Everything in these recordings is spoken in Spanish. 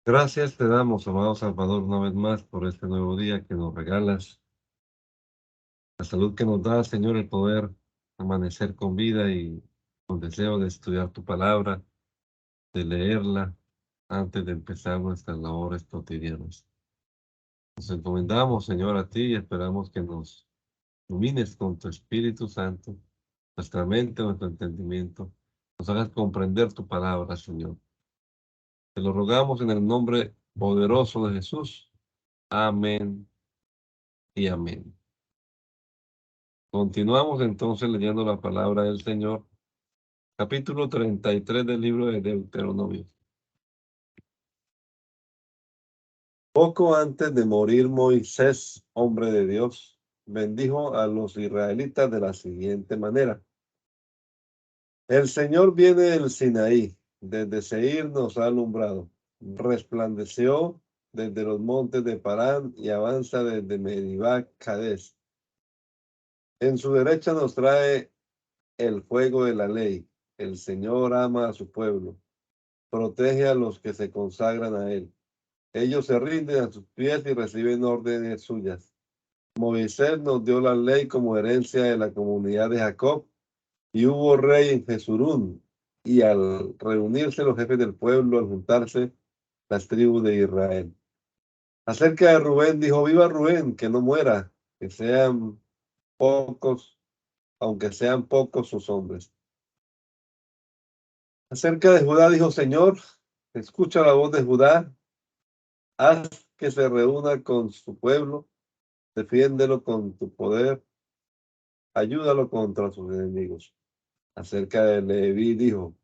Gracias te damos, amado Salvador, una vez más por este nuevo día que nos regalas, la salud que nos da, Señor, el poder amanecer con vida y con deseo de estudiar tu palabra, de leerla antes de empezar nuestras labores cotidianas. Nos encomendamos, Señor, a ti y esperamos que nos ilumines con tu Espíritu Santo, nuestra mente, nuestro entendimiento, nos hagas comprender tu palabra, Señor. Te lo rogamos en el nombre poderoso de Jesús. Amén y amén. Continuamos entonces leyendo la palabra del Señor, capítulo 33 del libro de Deuteronomio. Poco antes de morir Moisés, hombre de Dios, bendijo a los israelitas de la siguiente manera. El Señor viene del Sinaí, desde Seir nos ha alumbrado, resplandeció desde los montes de Parán y avanza desde Meribá Cades. En su derecha nos trae el fuego de la ley. El Señor ama a su pueblo, protege a los que se consagran a él. Ellos se rinden a sus pies y reciben órdenes suyas. Moisés nos dio la ley como herencia de la comunidad de Jacob, y hubo rey en Jesurún, y al reunirse los jefes del pueblo, al juntarse las tribus de Israel. Acerca de Rubén dijo, viva Rubén, que no muera, que sean pocos, aunque sean pocos sus hombres. Acerca de Judá dijo, Señor, escucha la voz de Judá, haz que se reúna con su pueblo, defiéndelo con tu poder, ayúdalo contra sus enemigos. Acerca de Leví dijo,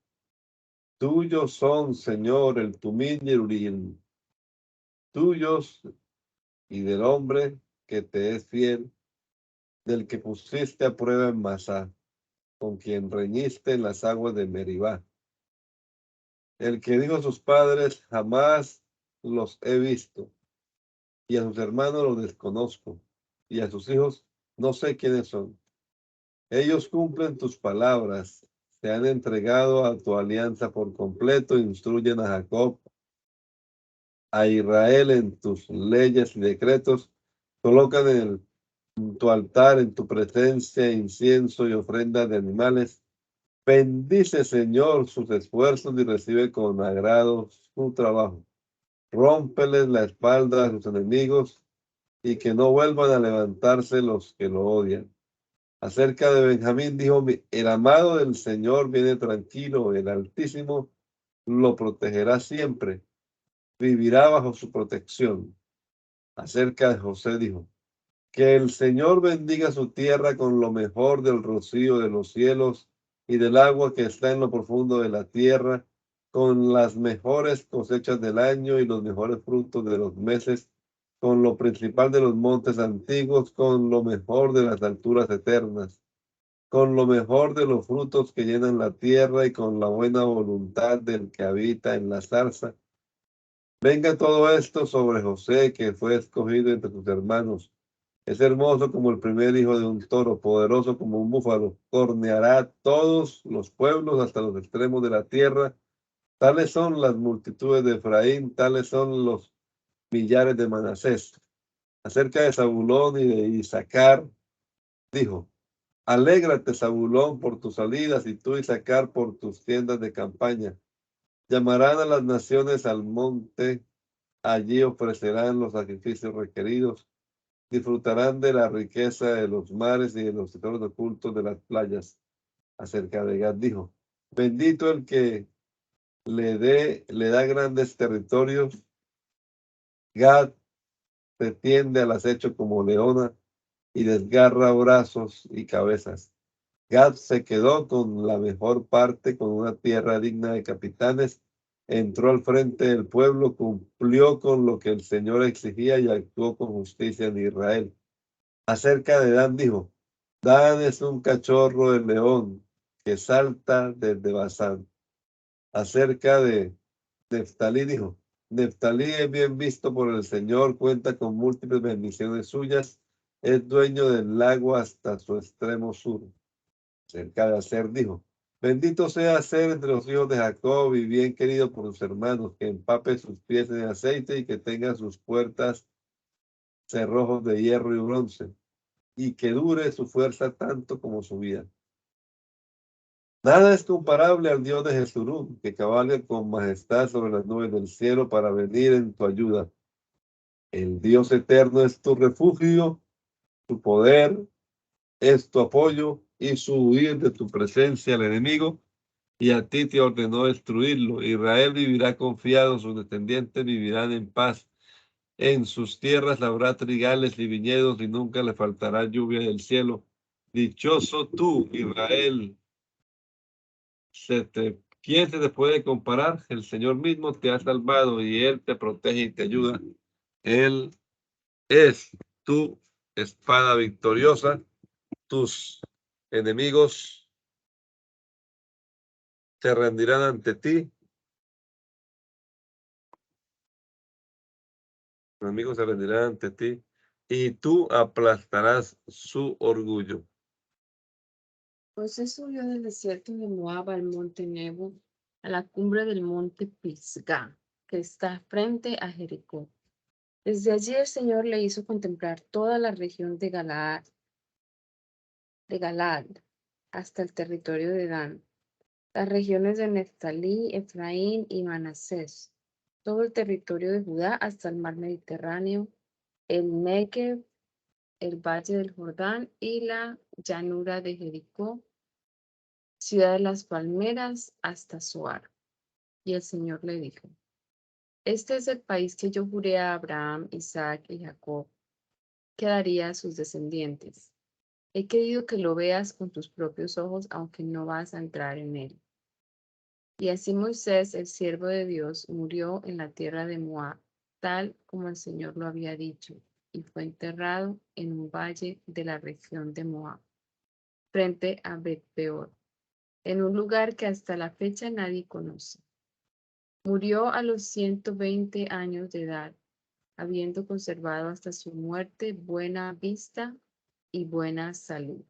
tuyos son, Señor, el Tumín y el Urim, tuyos y del hombre que te es fiel, del que pusiste a prueba en Masá, con quien reñiste en las aguas de Meribá. El que dijo a sus padres, jamás los he visto, y a sus hermanos los desconozco, y a sus hijos no sé quiénes son. Ellos cumplen tus palabras, se han entregado a tu alianza por completo, instruyen a Jacob, a Israel en tus leyes y decretos, colocan en tu altar, en tu presencia, incienso y ofrendas de animales. Bendice, Señor, sus esfuerzos y recibe con agrado su trabajo. Rómpeles la espalda a sus enemigos y que no vuelvan a levantarse los que lo odian. Acerca de Benjamín dijo, el amado del Señor viene tranquilo, el Altísimo lo protegerá siempre, vivirá bajo su protección. Acerca de José dijo, que el Señor bendiga su tierra con lo mejor del rocío de los cielos y del agua que está en lo profundo de la tierra, con las mejores cosechas del año y los mejores frutos de los meses, con lo principal de los montes antiguos, con lo mejor de las alturas eternas, con lo mejor de los frutos que llenan la tierra y con la buena voluntad del que habita en la zarza. Venga todo esto sobre José, que fue escogido entre sus hermanos. Es hermoso como el primer hijo de un toro, poderoso como un búfalo. Corneará todos los pueblos hasta los extremos de la tierra. Tales son las multitudes de Efraín, tales son los millares de Manasés. Acerca de Zabulón y de Isaacar, dijo, alégrate, Zabulón, por tus salidas y tú, Isaacar, por tus tiendas de campaña. Llamarán a las naciones al monte, allí ofrecerán los sacrificios requeridos. Disfrutarán de la riqueza de los mares y de los tesoros ocultos de las playas. Acerca de Gad dijo, bendito el que le da grandes territorios. Gad se tiende al acecho como leona y desgarra brazos y cabezas. Gad se quedó con la mejor parte, con una tierra digna de capitanes. Entró al frente del pueblo, cumplió con lo que el Señor exigía y actuó con justicia en Israel. Acerca de Dan dijo, Dan es un cachorro de león que salta desde Basán. Acerca de Neftalí dijo, Neftalí es bien visto por el Señor, cuenta con múltiples bendiciones suyas, es dueño del lago hasta su extremo sur. Acerca de Aser dijo, Bendito sea ser entre los hijos de Jacob y bien querido por sus hermanos, que empape sus pies en aceite y que tenga sus puertas cerrojos de hierro y bronce, y que dure su fuerza tanto como su vida. Nada es comparable al Dios de Jesurún, que cabalga con majestad sobre las nubes del cielo para venir en tu ayuda. El Dios eterno es tu refugio, tu poder es tu apoyo y su huir de tu presencia al enemigo, y a ti te ordenó destruirlo. Israel vivirá confiado, sus descendientes vivirán en paz. En sus tierras habrá trigales y viñedos y nunca le faltará lluvia del cielo. Dichoso tú, Israel. ¿Quién se te puede comparar? El Señor mismo te ha salvado y Él te protege y te ayuda. Él es tu espada victoriosa. Tus enemigos se rendirán ante ti. Tus enemigos se rendirán ante ti y tú aplastarás su orgullo. Moisés subió del desierto de Moab al monte Nebo, a la cumbre del monte Pisgah, que está frente a Jericó. Desde allí el Señor le hizo contemplar toda la región de Galaad hasta el territorio de Dan, las regiones de Neftalí, Efraín y Manasés, todo el territorio de Judá hasta el mar Mediterráneo, el Negev, el valle del Jordán y la llanura de Jericó, ciudad de las palmeras hasta Zoar. Y el Señor le dijo: Este es el país que yo juré a Abraham, Isaac y Jacob, que daría a sus descendientes. He querido que lo veas con tus propios ojos, aunque no vas a entrar en él. Y así Moisés, el siervo de Dios, murió en la tierra de Moab, tal como el Señor lo había dicho, y fue enterrado en un valle de la región de Moab, frente a Bet-peor, en un lugar que hasta la fecha nadie conoce. Murió a los 120 años de edad, habiendo conservado hasta su muerte buena vista y buena salud.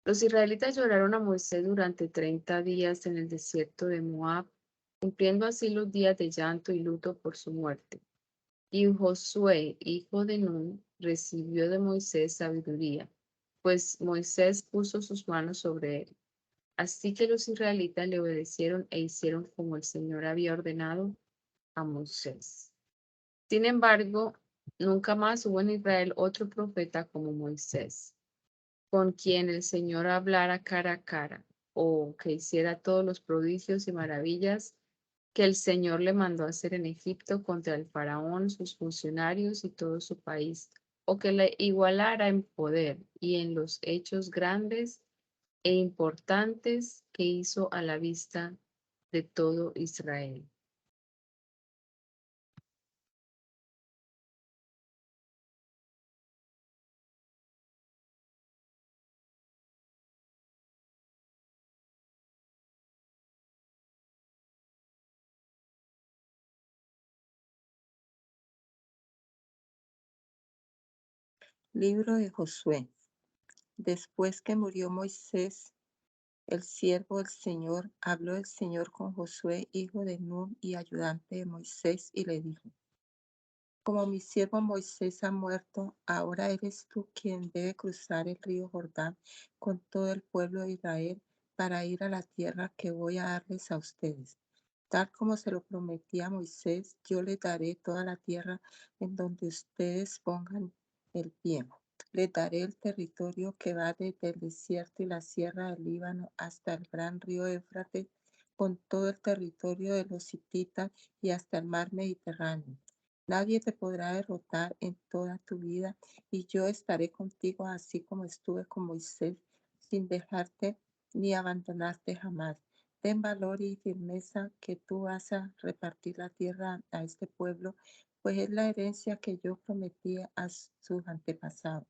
Los israelitas lloraron a Moisés durante 30 días en el desierto de Moab, cumpliendo así los días de llanto y luto por su muerte. Y Josué, hijo de Nun, recibió de Moisés sabiduría, pues Moisés puso sus manos sobre él. Así que los israelitas le obedecieron e hicieron como el Señor había ordenado a Moisés. Sin embargo, nunca más hubo en Israel otro profeta como Moisés, con quien el Señor hablara cara a cara, o que hiciera todos los prodigios y maravillas que el Señor le mandó hacer en Egipto contra el faraón, sus funcionarios y todo su país, o que le igualara en poder y en los hechos grandes e importantes que hizo a la vista de todo Israel. Libro de Josué. Después que murió Moisés, el siervo del Señor, habló el Señor con Josué, hijo de Nun y ayudante de Moisés, y le dijo: Como mi siervo Moisés ha muerto, ahora eres tú quien debe cruzar el río Jordán con todo el pueblo de Israel para ir a la tierra que voy a darles a ustedes. Tal como se lo prometí a Moisés, yo les daré toda la tierra en donde ustedes pongan el pie. Les daré el territorio que va desde el desierto y la sierra del Líbano hasta el gran río Éufrates, con todo el territorio de los hititas y hasta el mar Mediterráneo. Nadie te podrá derrotar en toda tu vida, y yo estaré contigo así como estuve con Moisés, sin dejarte ni abandonarte jamás. Ten valor y firmeza, que tú vas a repartir la tierra a este pueblo, pues es la herencia que yo prometí a sus antepasados.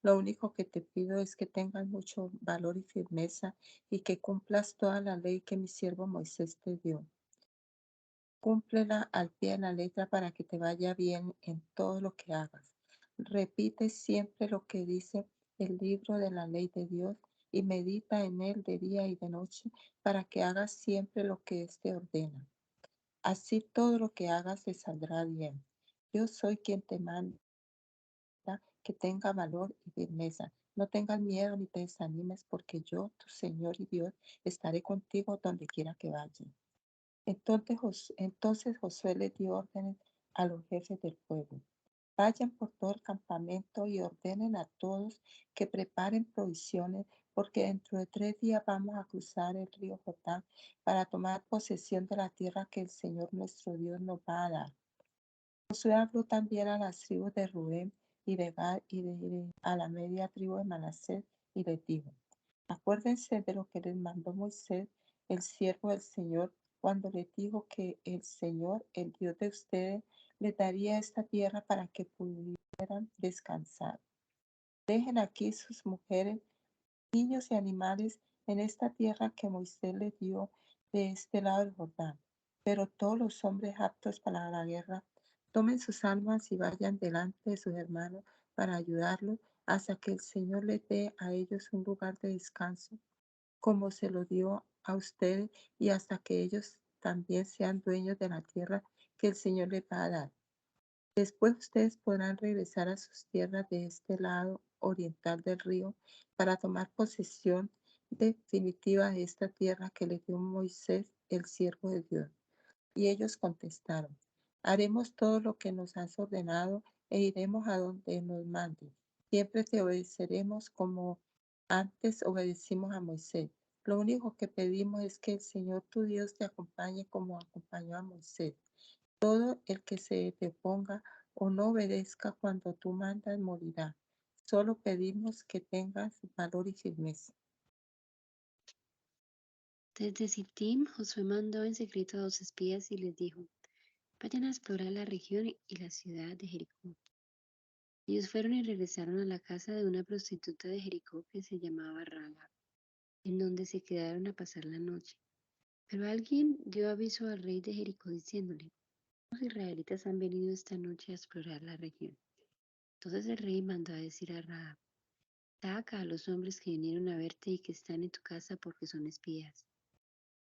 Lo único que te pido es que tengas mucho valor y firmeza, y que cumplas toda la ley que mi siervo Moisés te dio. Cúmplela al pie de la letra para que te vaya bien en todo lo que hagas. Repite siempre lo que dice el libro de la ley de Dios, y medita en él de día y de noche, para que hagas siempre lo que éste ordena. Así todo lo que hagas te saldrá bien. Yo soy quien te manda que tenga valor y firmeza. No tengas miedo ni te desanimes, porque yo, tu Señor y Dios, estaré contigo donde quiera que vayas. Entonces Josué le dio órdenes a los jefes del pueblo. Vayan por todo el campamento y ordenen a todos que preparen provisiones, porque dentro de 3 días vamos a cruzar el río Jordán para tomar posesión de la tierra que el Señor nuestro Dios nos va a dar. Josué habló también a las tribus de Rubén y de Gad a la media tribu de Manasés y les dijo: acuérdense de lo que les mandó Moisés, el siervo del Señor, cuando les dijo que el Señor, el Dios de ustedes, les daría esta tierra para que pudieran descansar. Dejen aquí sus mujeres, niños y animales en esta tierra que Moisés les dio de este lado del Jordán. Pero todos los hombres aptos para la guerra tomen sus armas y vayan delante de sus hermanos para ayudarlos hasta que el Señor les dé a ellos un lugar de descanso, como se lo dio a ustedes, y hasta que ellos también sean dueños de la tierra que el Señor les va a dar. Después ustedes podrán regresar a sus tierras de este lado oriental del río para tomar posesión definitiva de esta tierra que les dio Moisés, el siervo de Dios. Y ellos contestaron: haremos todo lo que nos has ordenado e iremos a donde nos mandes. Siempre te obedeceremos como antes obedecimos a Moisés. Lo único que pedimos es que el Señor tu Dios te acompañe como acompañó a Moisés. Todo el que se te oponga o no obedezca cuando tú mandas morirá. Solo pedimos que tengas valor y firmeza. Desde Sittim, Josué mandó en secreto a 2 espías y les dijo: vayan a explorar la región y la ciudad de Jericó. Ellos fueron y regresaron a la casa de una prostituta de Jericó que se llamaba Rahab, en donde se quedaron a pasar la noche. Pero alguien dio aviso al rey de Jericó diciéndole: los israelitas han venido esta noche a explorar la región. Entonces el rey mandó a decir a Rahab: saca a los hombres que vinieron a verte y que están en tu casa porque son espías.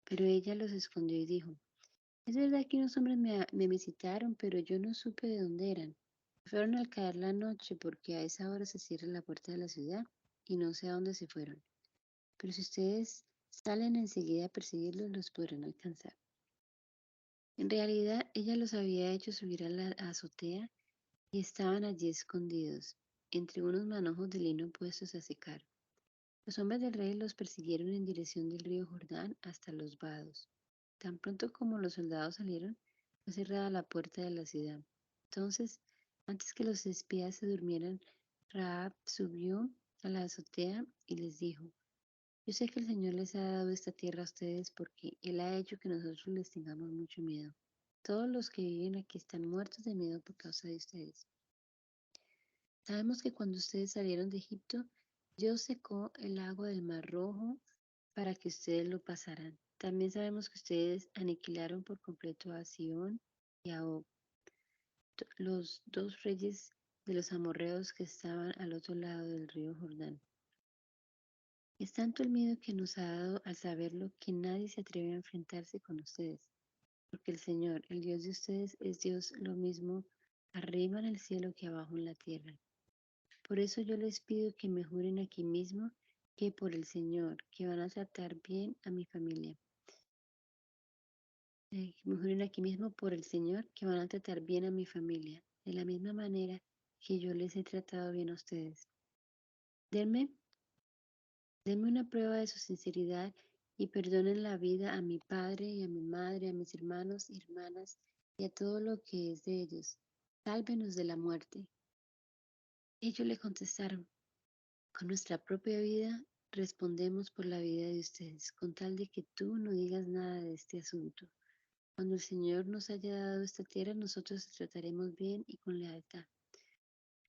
Pero ella los escondió y dijo: es verdad que unos hombres me visitaron, pero yo no supe de dónde eran. Fueron al caer la noche, porque a esa hora se cierra la puerta de la ciudad, y no sé a dónde se fueron. Pero si ustedes salen enseguida a perseguirlos, los podrán alcanzar. En realidad, ella los había hecho subir a la azotea y estaban allí escondidos, entre unos manojos de lino puestos a secar. Los hombres del rey los persiguieron en dirección del río Jordán hasta los vados. Tan pronto como los soldados salieron, fue cerrada la puerta de la ciudad. Entonces, antes que los espías se durmieran, Rahab subió a la azotea y les dijo: yo sé que el Señor les ha dado esta tierra a ustedes porque Él ha hecho que nosotros les tengamos mucho miedo. Todos los que viven aquí están muertos de miedo por causa de ustedes. Sabemos que cuando ustedes salieron de Egipto, Dios secó el agua del Mar Rojo para que ustedes lo pasaran. También sabemos que ustedes aniquilaron por completo a Sihón y a Og, los 2 reyes de los amorreos que estaban al otro lado del río Jordán. Es tanto el miedo que nos ha dado al saberlo que nadie se atreve a enfrentarse con ustedes, porque el Señor, el Dios de ustedes, es Dios lo mismo arriba en el cielo que abajo en la tierra. Por eso yo les pido que me juren aquí mismo que por el Señor, que van a tratar bien a mi familia. Que me juren aquí mismo por el Señor, que van a tratar bien a mi familia, de la misma manera que yo les he tratado bien a ustedes. Denme una prueba de su sinceridad y perdonen la vida a mi padre y a mi madre, a mis hermanos y hermanas y a todo lo que es de ellos. Sálvenos de la muerte. Ellos le contestaron: con nuestra propia vida respondemos por la vida de ustedes, con tal de que tú no digas nada de este asunto. Cuando el Señor nos haya dado esta tierra, nosotros te trataremos bien y con lealtad.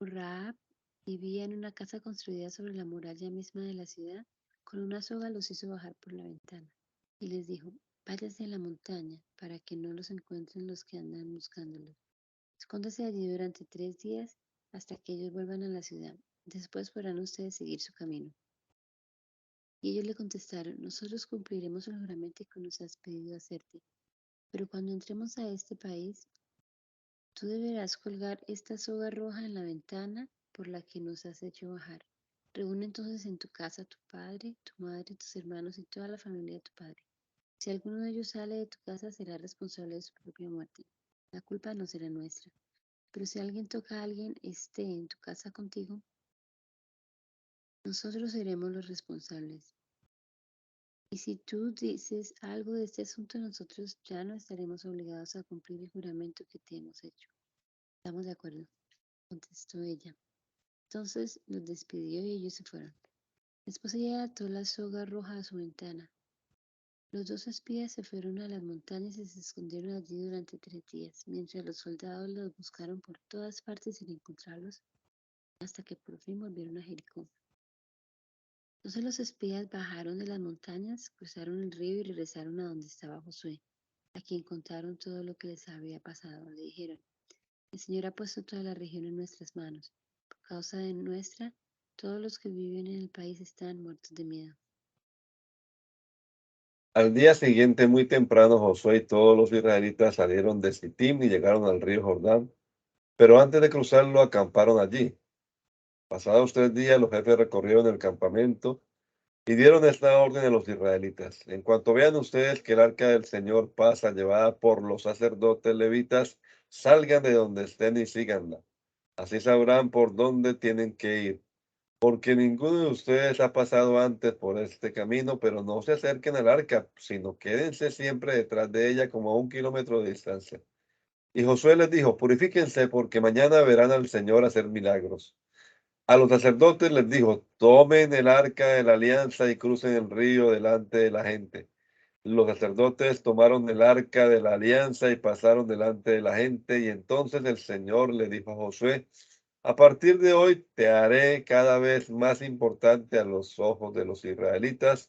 Rahab vivía en una casa construida sobre la muralla misma de la ciudad. Con una soga los hizo bajar por la ventana y les dijo: váyanse a la montaña para que no los encuentren los que andan buscándolos. Escóndase allí durante 3 días hasta que ellos vuelvan a la ciudad. Después podrán ustedes seguir su camino. Y ellos le contestaron, nosotros cumpliremos el juramento que nos has pedido hacerte. Pero cuando entremos a este país, tú deberás colgar esta soga roja en la ventana por la que nos has hecho bajar. Reúne entonces en tu casa a tu padre, tu madre, tus hermanos y toda la familia de tu padre. Si alguno de ellos sale de tu casa, será responsable de su propia muerte. La culpa no será nuestra. Pero si alguien toca a alguien esté en tu casa contigo, nosotros seremos los responsables. Y si tú dices algo de este asunto, nosotros ya no estaremos obligados a cumplir el juramento que te hemos hecho. ¿Estamos de acuerdo?, contestó ella. Entonces los despidió y ellos se fueron. Después ella ató la soga roja a su ventana. Los 2 espías se fueron a las montañas y se escondieron allí durante 3 días, mientras los soldados los buscaron por todas partes sin encontrarlos, hasta que por fin volvieron a Jericó. Entonces los espías bajaron de las montañas, cruzaron el río y regresaron a donde estaba Josué, a quien contaron todo lo que les había pasado. Le dijeron, el Señor ha puesto toda la región en nuestras manos. Por causa de nuestra, todos los que viven en el país están muertos de miedo. Al día siguiente, muy temprano, Josué y todos los israelitas salieron de Sittim y llegaron al río Jordán, pero antes de cruzarlo acamparon allí. Pasados 3 días, los jefes recorrieron el campamento y dieron esta orden a los israelitas. En cuanto vean ustedes que el arca del Señor pasa llevada por los sacerdotes levitas, salgan de donde estén y síganla. Así sabrán por dónde tienen que ir, porque ninguno de ustedes ha pasado antes por este camino, pero no se acerquen al arca, sino quédense siempre detrás de ella como a 1 kilómetro de distancia. Y Josué les dijo, purifíquense porque mañana verán al Señor hacer milagros. A los sacerdotes les dijo, tomen el arca de la alianza y crucen el río delante de la gente. Los sacerdotes tomaron el arca de la alianza y pasaron delante de la gente, y entonces el Señor le dijo a Josué, a partir de hoy te haré cada vez más importante a los ojos de los israelitas.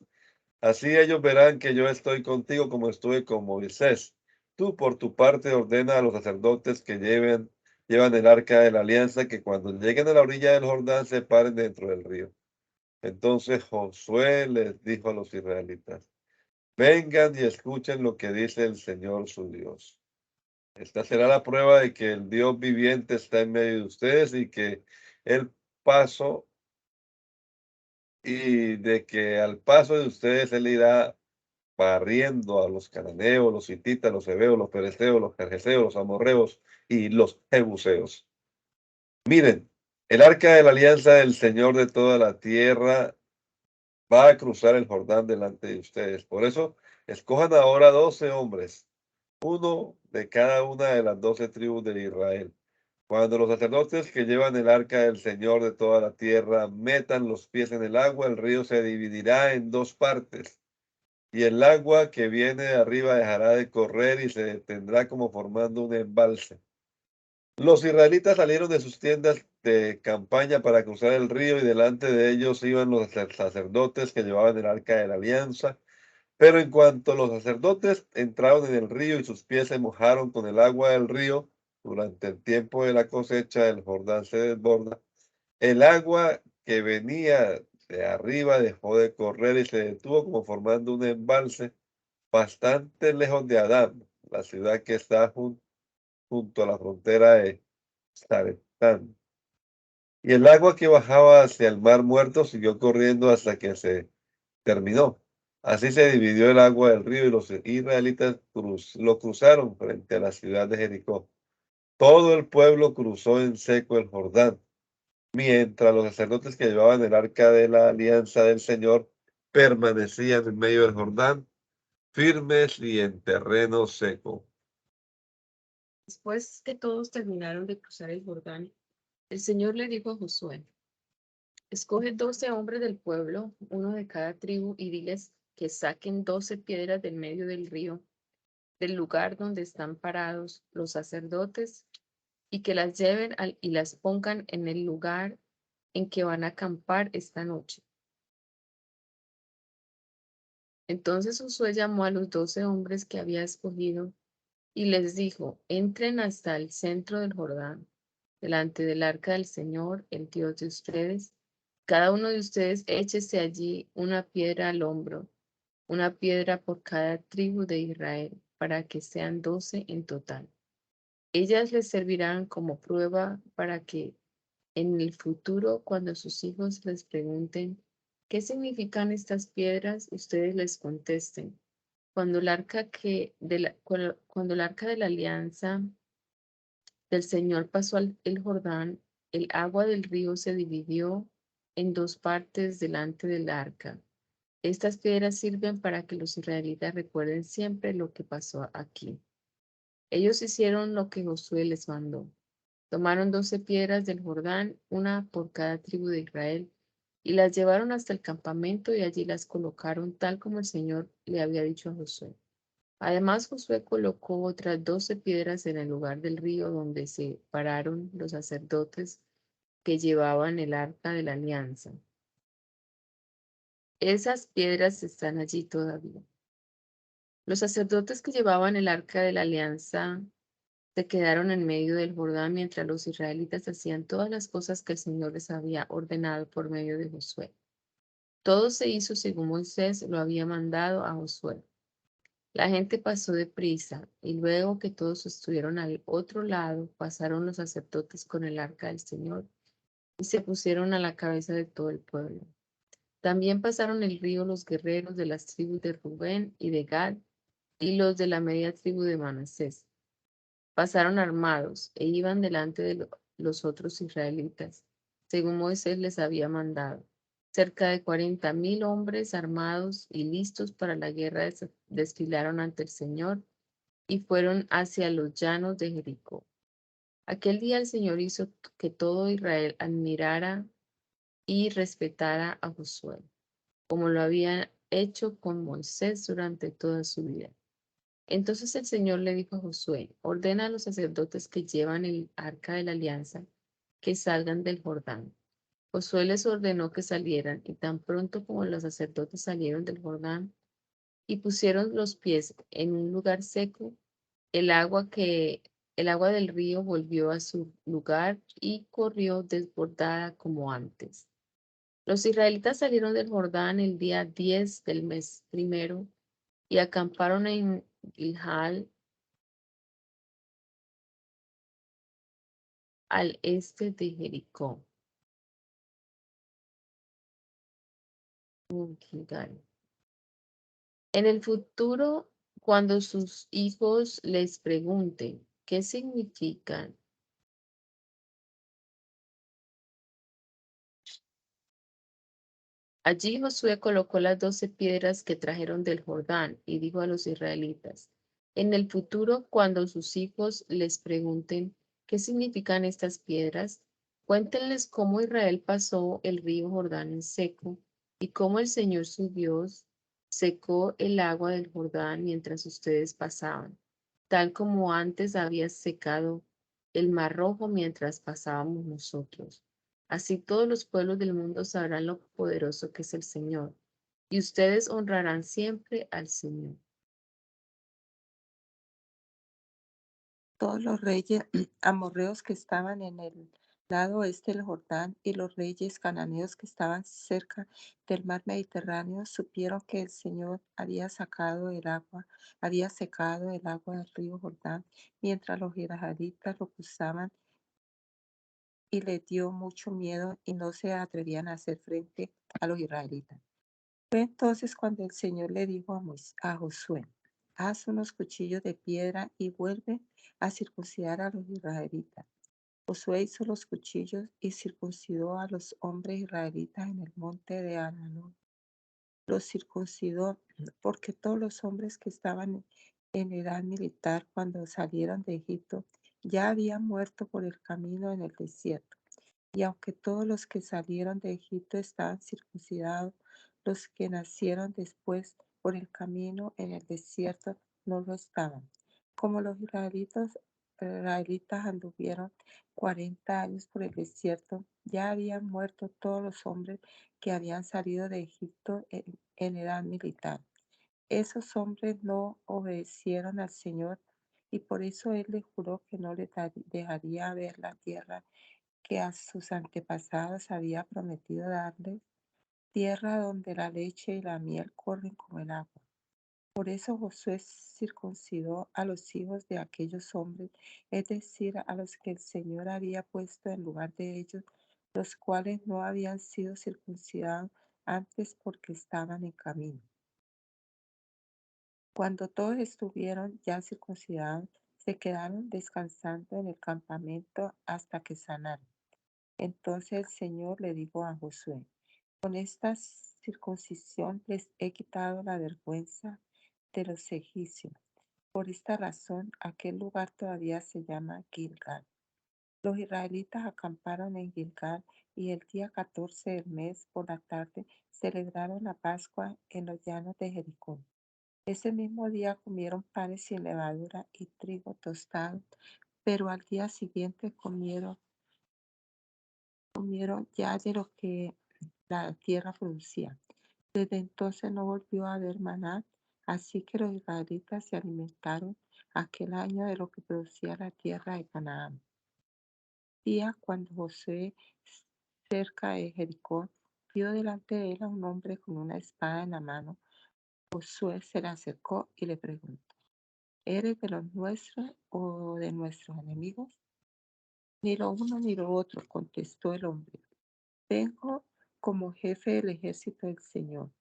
Así ellos verán que yo estoy contigo como estuve con Moisés. Tú por tu parte ordena a los sacerdotes que llevan el arca de la alianza, que cuando lleguen a la orilla del Jordán se paren dentro del río. Entonces Josué les dijo a los israelitas, vengan y escuchen lo que dice el Señor su Dios. Esta será la prueba de que el Dios viviente está en medio de ustedes y que el paso y de que al paso de ustedes él irá barriendo a los cananeos, los hititas, los heveos, los fereceos, los gergeseos, los amorreos y los jebuseos. Miren, el arca de la alianza del Señor de toda la tierra va a cruzar el Jordán delante de ustedes. Por eso, escojan ahora 12 hombres, uno de cada una de las 12 tribus de Israel. Cuando los sacerdotes que llevan el arca del Señor de toda la tierra metan los pies en el agua, el río se dividirá en 2 partes. Y el agua que viene de arriba dejará de correr y se detendrá como formando un embalse. Los israelitas salieron de sus tiendas de campaña para cruzar el río y delante de ellos iban los sacerdotes que llevaban el arca de la alianza. Pero en cuanto los sacerdotes entraron en el río y sus pies se mojaron con el agua del río, durante el tiempo de la cosecha el Jordán se desborda. El agua que venía de arriba dejó de correr y se detuvo como formando un embalse bastante lejos de Adán, la ciudad que está junto a la frontera de Zaretán. Y el agua que bajaba hacia el mar muerto siguió corriendo hasta que se terminó. Así se dividió el agua del río y los israelitas lo cruzaron frente a la ciudad de Jericó. Todo el pueblo cruzó en seco el Jordán, mientras los sacerdotes que llevaban el arca de la alianza del Señor permanecían en medio del Jordán, firmes y en terreno seco. Después que todos terminaron de cruzar el Jordán, el Señor le dijo a Josué, escoge 12 hombres del pueblo, uno de cada tribu, y diles que saquen 12 piedras del medio del río, del lugar donde están parados los sacerdotes, y que las lleven y las pongan en el lugar en que van a acampar esta noche. Entonces Josué llamó a los 12 hombres que había escogido y les dijo, entren hasta el centro del Jordán, delante del arca del Señor, el Dios de ustedes. cada uno de ustedes échese allí una piedra al hombro, una piedra por cada tribu de Israel, para que sean 12 en total. Ellas les servirán como prueba para que en el futuro, cuando sus hijos les pregunten qué significan estas piedras, ustedes les contesten. Cuando el arca cuando el arca de la alianza del Señor pasó el Jordán, el agua del río se dividió en dos partes delante del arca. Estas piedras sirven para que los israelitas recuerden siempre lo que pasó aquí. Ellos hicieron lo que Josué les mandó. Tomaron 12 piedras del Jordán, una por cada tribu de Israel, y las llevaron hasta el campamento y allí las colocaron tal como el Señor le había dicho a Josué. Además, Josué colocó otras 12 piedras en el lugar del río donde se pararon los sacerdotes que llevaban el arca de la alianza. Esas piedras están allí todavía. Los sacerdotes que llevaban el arca de la alianza se quedaron en medio del Jordán mientras los israelitas hacían todas las cosas que el Señor les había ordenado por medio de Josué. Todo se hizo según Moisés lo había mandado a Josué. La gente pasó deprisa, y luego que todos estuvieron al otro lado, pasaron los sacerdotes con el arca del Señor y se pusieron a la cabeza de todo el pueblo. También pasaron el río los guerreros de las tribus de Rubén y de Gad y los de la media tribu de Manasés. Pasaron armados e iban delante de los otros israelitas, según Moisés les había mandado. Cerca de 40,000 hombres armados y listos para la guerra desfilaron ante el Señor y fueron hacia los llanos de Jericó. Aquel día el Señor hizo que todo Israel admirara y respetara a Josué, como lo había hecho con Moisés durante toda su vida. Entonces el Señor le dijo a Josué: ordena a los sacerdotes que llevan el arca de la alianza que salgan del Jordán. Josué les ordenó que salieran, y tan pronto como los sacerdotes salieron del Jordán y pusieron los pies en un lugar seco, el agua del río volvió a su lugar y corrió desbordada como antes. Los israelitas salieron del Jordán el día 10 del mes primero y acamparon en Gilgal, al este de Jericó. Gilgal. En el futuro, cuando sus hijos les pregunten qué significan, allí Josué colocó las 12 piedras que trajeron del Jordán y dijo a los israelitas: en el futuro, cuando sus hijos les pregunten qué significan estas piedras, cuéntenles cómo Israel pasó el río Jordán en seco y cómo el Señor su Dios secó el agua del Jordán mientras ustedes pasaban, tal como antes había secado el mar Rojo mientras pasábamos nosotros. Así todos los pueblos del mundo sabrán lo poderoso que es el Señor, y ustedes honrarán siempre al Señor. Todos los reyes amorreos que estaban en el lado oeste del Jordán y los reyes cananeos que estaban cerca del mar Mediterráneo supieron que el Señor había había secado el agua del río Jordán mientras los israelitas lo cruzaban, y les dio mucho miedo y no se atrevían a hacer frente a los israelitas. Fue entonces cuando el Señor le dijo a Josué: haz unos cuchillos de piedra y vuelve a circuncidar a los israelitas. Josué hizo los cuchillos y circuncidó a los hombres israelitas en el monte de Aralón. Los circuncidó porque todos los hombres que estaban en edad militar cuando salieron de Egipto ya habían muerto por el camino en el desierto. Y aunque todos los que salieron de Egipto estaban circuncidados, los que nacieron después por el camino en el desierto no lo estaban. Como los israelitas anduvieron 40 años por el desierto, ya habían muerto todos los hombres que habían salido de Egipto en edad militar. Esos hombres no obedecieron al Señor, y por eso Él les juró que no les dejaría ver la tierra que a sus antepasados había prometido darles, tierra donde la leche y la miel corren como el agua. Por eso Josué circuncidó a los hijos de aquellos hombres, es decir, a los que el Señor había puesto en lugar de ellos, los cuales no habían sido circuncidados antes porque estaban en camino. Cuando todos estuvieron ya circuncidados, se quedaron descansando en el campamento hasta que sanaron. Entonces el Señor le dijo a Josué: con esta circuncisión les he quitado la vergüenza de los egipcios. Por esta razón, aquel lugar todavía se llama Gilgal. Los israelitas acamparon en Gilgal y el día 14 del mes por la tarde celebraron la Pascua en los llanos de Jericó. Ese mismo día comieron panes sin levadura y trigo tostado, pero al día siguiente comieron ya de lo que la tierra producía. Desde entonces no volvió a haber maná, así que los israelitas se alimentaron aquel año de lo que producía la tierra de Canaán. Día cuando Josué, cerca de Jericó, vio delante de él a un hombre con una espada en la mano. Josué se le acercó y le preguntó: ¿eres de los nuestros o de nuestros enemigos? Ni lo uno ni lo otro, contestó el hombre. Vengo como jefe del ejército del Señor.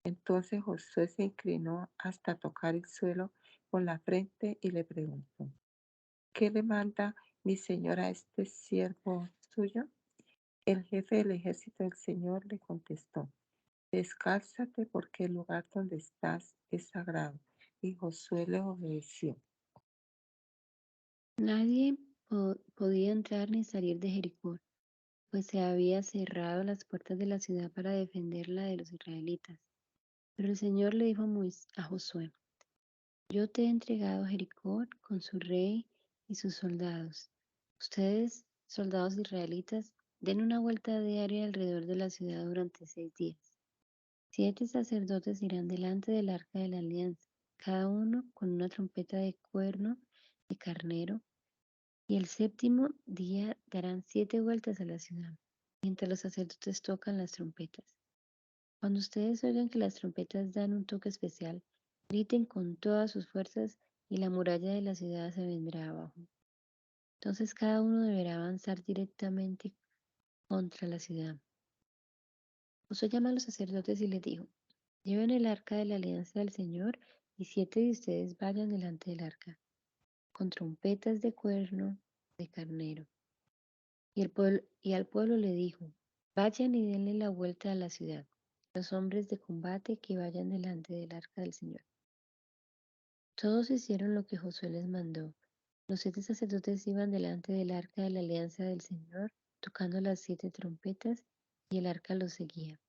Entonces Josué se inclinó hasta tocar el suelo con la frente y le preguntó: ¿qué le manda mi señor a este siervo suyo? El jefe del ejército del Señor le contestó: descálzate porque el lugar donde estás es sagrado. Y Josué le obedeció. Nadie podía entrar ni salir de Jericó, pues se había cerrado las puertas de la ciudad para defenderla de los israelitas. Pero el Señor le dijo a Josué: yo te he entregado Jericó con su rey y sus soldados. Ustedes, soldados israelitas, den una vuelta diaria alrededor de la ciudad durante 6 días. 7 sacerdotes irán delante del arca de la alianza, cada uno con una trompeta de cuerno de carnero, y el séptimo día darán 7 vueltas a la ciudad, mientras los sacerdotes tocan las trompetas. Cuando ustedes oigan que las trompetas dan un toque especial, griten con todas sus fuerzas y la muralla de la ciudad se vendrá abajo. Entonces cada uno deberá avanzar directamente contra la ciudad. Josué llamó a los sacerdotes y les dijo: lleven el arca de la alianza del Señor y 7 de ustedes vayan delante del arca, con trompetas de cuerno de carnero. Y al pueblo le dijo: vayan y denle la vuelta a la ciudad. Los hombres de combate que vayan delante del arca del Señor. Todos hicieron lo que Josué les mandó. Los 7 sacerdotes iban delante del arca de la alianza del Señor, tocando las 7 trompetas, y el arca los seguía.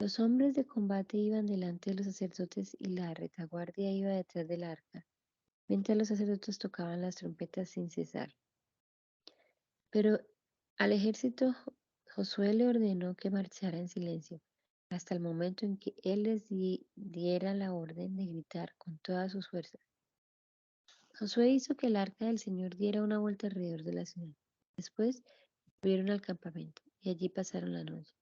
Los hombres de combate iban delante de los sacerdotes y la retaguardia iba detrás del arca, mientras los sacerdotes tocaban las trompetas sin cesar. Pero al ejército Josué le ordenó que marchara en silencio hasta el momento en que él les diera la orden de gritar con todas sus fuerzas. Josué hizo que el arca del Señor diera una vuelta alrededor de la ciudad. Después volvieron al campamento y allí pasaron la noche.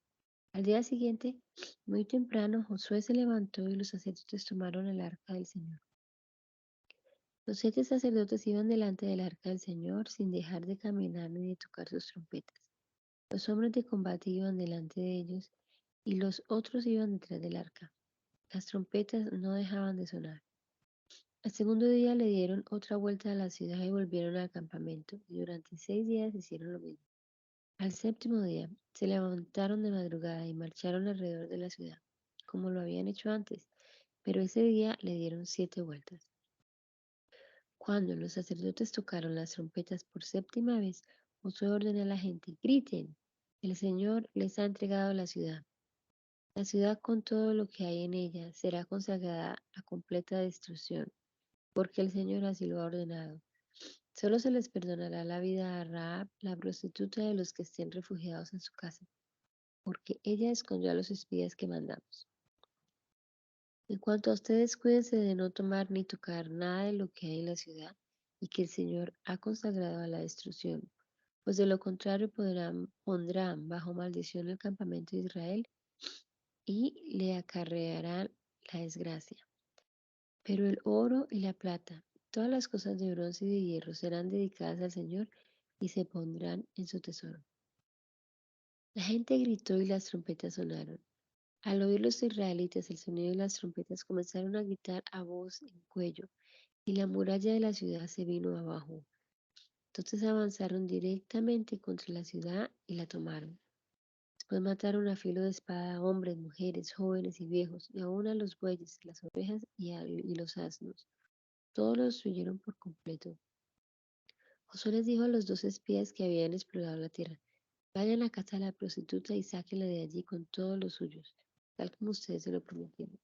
Al día siguiente, muy temprano, Josué se levantó y los sacerdotes tomaron el arca del Señor. Los 7 sacerdotes iban delante del arca del Señor sin dejar de caminar ni de tocar sus trompetas. Los hombres de combate iban delante de ellos y los otros iban detrás del arca. Las trompetas no dejaban de sonar. Al segundo día le dieron otra vuelta a la ciudad y volvieron al campamento, y durante 6 días hicieron lo mismo. Al séptimo día se levantaron de madrugada y marcharon alrededor de la ciudad, como lo habían hecho antes, pero ese día le dieron 7 vueltas. Cuando los sacerdotes tocaron las trompetas por 7ª vez, Josué ordenó a la gente: griten, el Señor les ha entregado la ciudad. La ciudad con todo lo que hay en ella será consagrada a completa destrucción, porque el Señor así lo ha ordenado. Solo se les perdonará la vida a Rahab, la prostituta, de los que estén refugiados en su casa, porque ella escondió a los espías que mandamos. En cuanto a ustedes, cuídense de no tomar ni tocar nada de lo que hay en la ciudad y que el Señor ha consagrado a la destrucción, pues de lo contrario pondrán bajo maldición el campamento de Israel y le acarrearán la desgracia. Pero el oro y la plata, todas las cosas de bronce y de hierro serán dedicadas al Señor y se pondrán en su tesoro. La gente gritó y las trompetas sonaron. Al oír los israelitas el sonido de las trompetas, comenzaron a gritar a voz en cuello, y la muralla de la ciudad se vino abajo. Entonces avanzaron directamente contra la ciudad y la tomaron. Después mataron a filo de espada a hombres, mujeres, jóvenes y viejos, y aún a los bueyes, las ovejas y los asnos. Todos los destruyeron por completo. Josué les dijo a los 2 espías que habían explorado la tierra: vayan a casa de la prostituta y sáquenla de allí con todos los suyos, tal como ustedes se lo prometieron.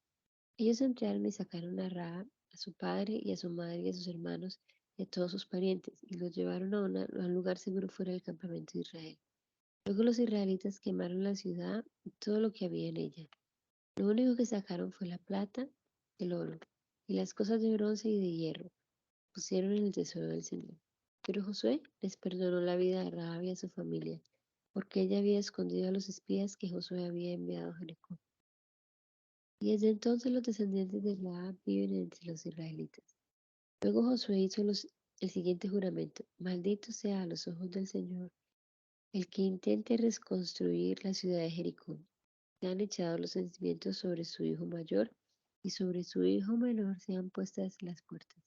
Ellos entraron y sacaron a Rahab, a su padre y a su madre y a sus hermanos y a todos sus parientes, y los llevaron a un lugar seguro fuera del campamento de Israel. Luego los israelitas quemaron la ciudad y todo lo que había en ella. Lo único que sacaron fue la plata, el oro y las cosas de bronce y de hierro. Pusieron en el tesoro del Señor. Pero Josué les perdonó la vida a Rahab y a su familia, porque ella había escondido a los espías que Josué había enviado a Jericó. Y desde entonces los descendientes de Rahab viven entre los israelitas. Luego Josué hizo el siguiente juramento: maldito sea a los ojos del Señor el que intente reconstruir la ciudad de Jericó. Sean echados los cimientos sobre su hijo mayor, y sobre su hijo menor sean puestas las puertas.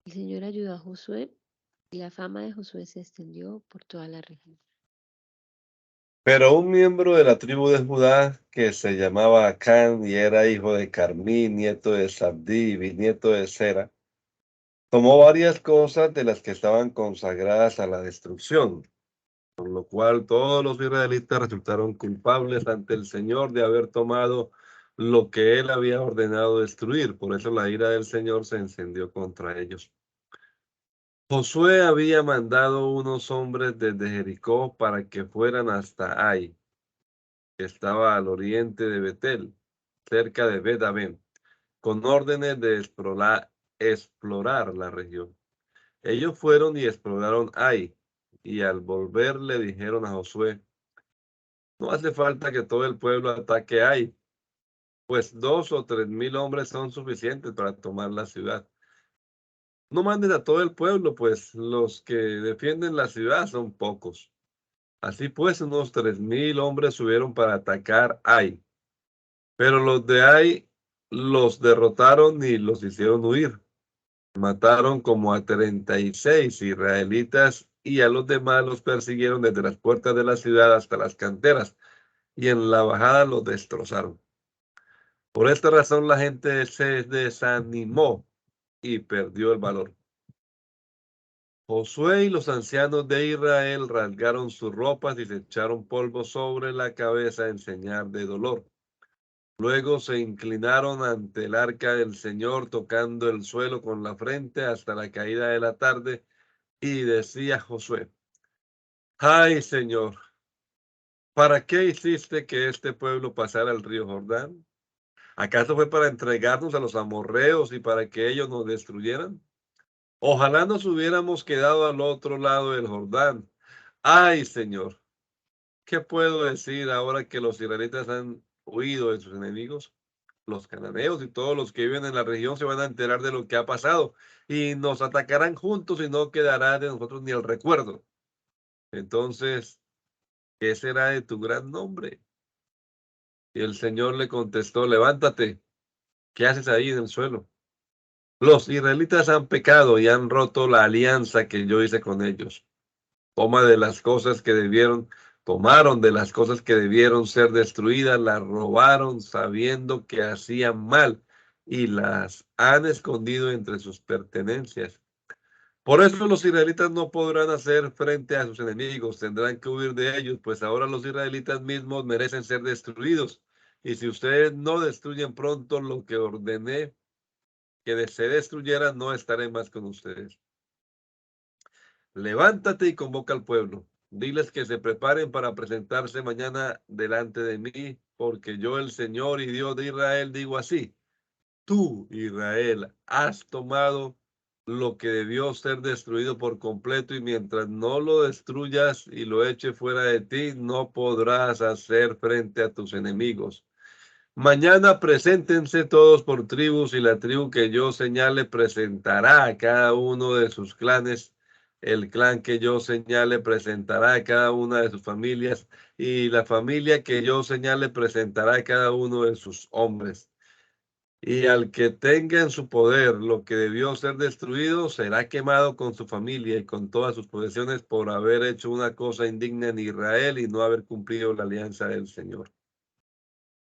El Señor ayudó a Josué, y la fama de Josué se extendió por toda la región. Pero un miembro de la tribu de Judá, que se llamaba Acán y era hijo de Carmí, nieto de Zabdí y bisnieto de Sera, tomó varias cosas de las que estaban consagradas a la destrucción, por lo cual todos los israelitas resultaron culpables ante el Señor de haber tomado lo que él había ordenado destruir. Por eso la ira del Señor se encendió contra ellos. Josué había mandado unos hombres desde Jericó para que fueran hasta Ai, que estaba al oriente de Betel, cerca de Bet-Aven, con órdenes de explorar la región. Ellos fueron y exploraron Ai, y al volver le dijeron a Josué: no hace falta que todo el pueblo ataque Ai, pues 2 o 3 mil hombres son suficientes para tomar la ciudad. No mandes a todo el pueblo, pues los que defienden la ciudad son pocos. Así pues, unos 3 mil hombres subieron para atacar Ai, pero los de Ai los derrotaron y los hicieron huir. Mataron como a 36 israelitas y a los demás los persiguieron desde las puertas de la ciudad hasta las canteras, y en la bajada los destrozaron. Por esta razón la gente se desanimó y perdió el valor. Josué y los ancianos de Israel rasgaron sus ropas y se echaron polvo sobre la cabeza en señal de dolor. Luego se inclinaron ante el arca del Señor, tocando el suelo con la frente hasta la caída de la tarde, y decía Josué: ay, Señor, ¿para qué hiciste que este pueblo pasara el río Jordán? ¿Acaso fue para entregarnos a los amorreos y para que ellos nos destruyeran? Ojalá nos hubiéramos quedado al otro lado del Jordán. Ay, Señor, ¿qué puedo decir ahora que los israelitas han huido de sus enemigos? Los cananeos y todos los que viven en la región se van a enterar de lo que ha pasado y nos atacarán juntos y no quedará de nosotros ni el recuerdo. Entonces, ¿qué será de tu gran nombre? Y el Señor le contestó: levántate, ¿qué haces ahí en el suelo? Los israelitas han pecado y han roto la alianza que yo hice con ellos. Tomaron de las cosas que debieron ser destruidas, las robaron sabiendo que hacían mal y las han escondido entre sus pertenencias. Por eso los israelitas no podrán hacer frente a sus enemigos, tendrán que huir de ellos, pues ahora los israelitas mismos merecen ser destruidos. Y si ustedes no destruyen pronto lo que ordené que se destruyera, no estaré más con ustedes. Levántate y convoca al pueblo. Diles que se preparen para presentarse mañana delante de mí, porque yo, el Señor y Dios de Israel, digo así: tú, Israel, has tomado lo que debió ser destruido por completo, y mientras no lo destruyas y lo eche fuera de ti, no podrás hacer frente a tus enemigos. Mañana preséntense todos por tribus, y la tribu que yo señale presentará a cada uno de sus clanes. El clan que yo señale presentará a cada una de sus familias, y la familia que yo señale presentará a cada uno de sus hombres. Y al que tenga en su poder lo que debió ser destruido, será quemado con su familia y con todas sus posesiones por haber hecho una cosa indigna en Israel y no haber cumplido la alianza del Señor.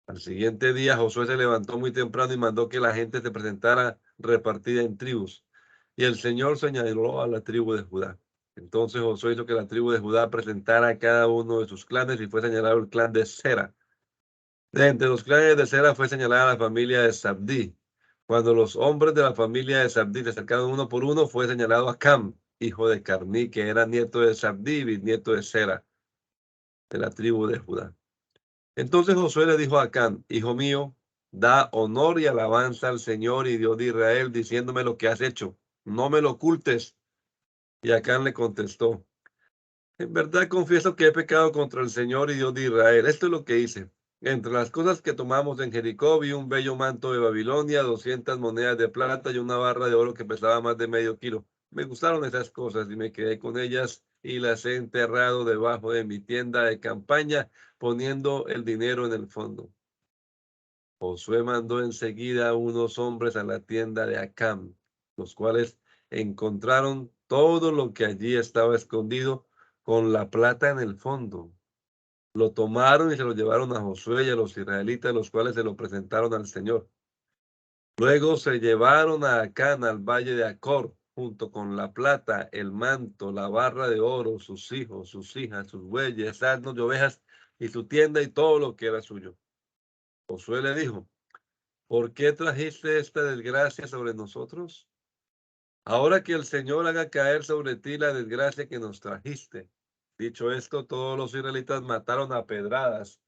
Al siguiente día, Josué se levantó muy temprano y mandó que la gente se presentara repartida en tribus. Y el Señor señaló a la tribu de Judá. Entonces Josué hizo que la tribu de Judá presentara a cada uno de sus clanes, y fue señalado el clan de Sera. De entre los clanes de Sera fue señalada la familia de Zabdí. Cuando los hombres de la familia de Zabdí se acercaron uno por uno, fue señalado a Cam, hijo de Carmí, que era nieto de Zabdí y bisnieto de Sera, de la tribu de Judá. Entonces Josué le dijo a Acán: hijo mío, da honor y alabanza al Señor y Dios de Israel, diciéndome lo que has hecho. No me lo ocultes. Y Acán le contestó: en verdad confieso que he pecado contra el Señor y Dios de Israel. Esto es lo que hice. Entre las cosas que tomamos en Jericó, vi un bello manto de Babilonia, 200 monedas de plata y una barra de oro que pesaba más de medio kilo. Me gustaron esas cosas y me quedé con ellas, y las he enterrado debajo de mi tienda de campaña, poniendo el dinero en el fondo. Josué mandó enseguida unos hombres a la tienda de Acán, los cuales encontraron todo lo que allí estaba escondido, con la plata en el fondo. Lo tomaron y se lo llevaron a Josué y a los israelitas, los cuales se lo presentaron al Señor. Luego se llevaron a Acán al valle de Acor, junto con la plata, el manto, la barra de oro, sus hijos, sus hijas, sus bueyes, asnos y ovejas, y su tienda y todo lo que era suyo. Josué le dijo: ¿por qué trajiste esta desgracia sobre nosotros? Ahora que el Señor haga caer sobre ti la desgracia que nos trajiste. Dicho esto, todos los israelitas mataron a pedradas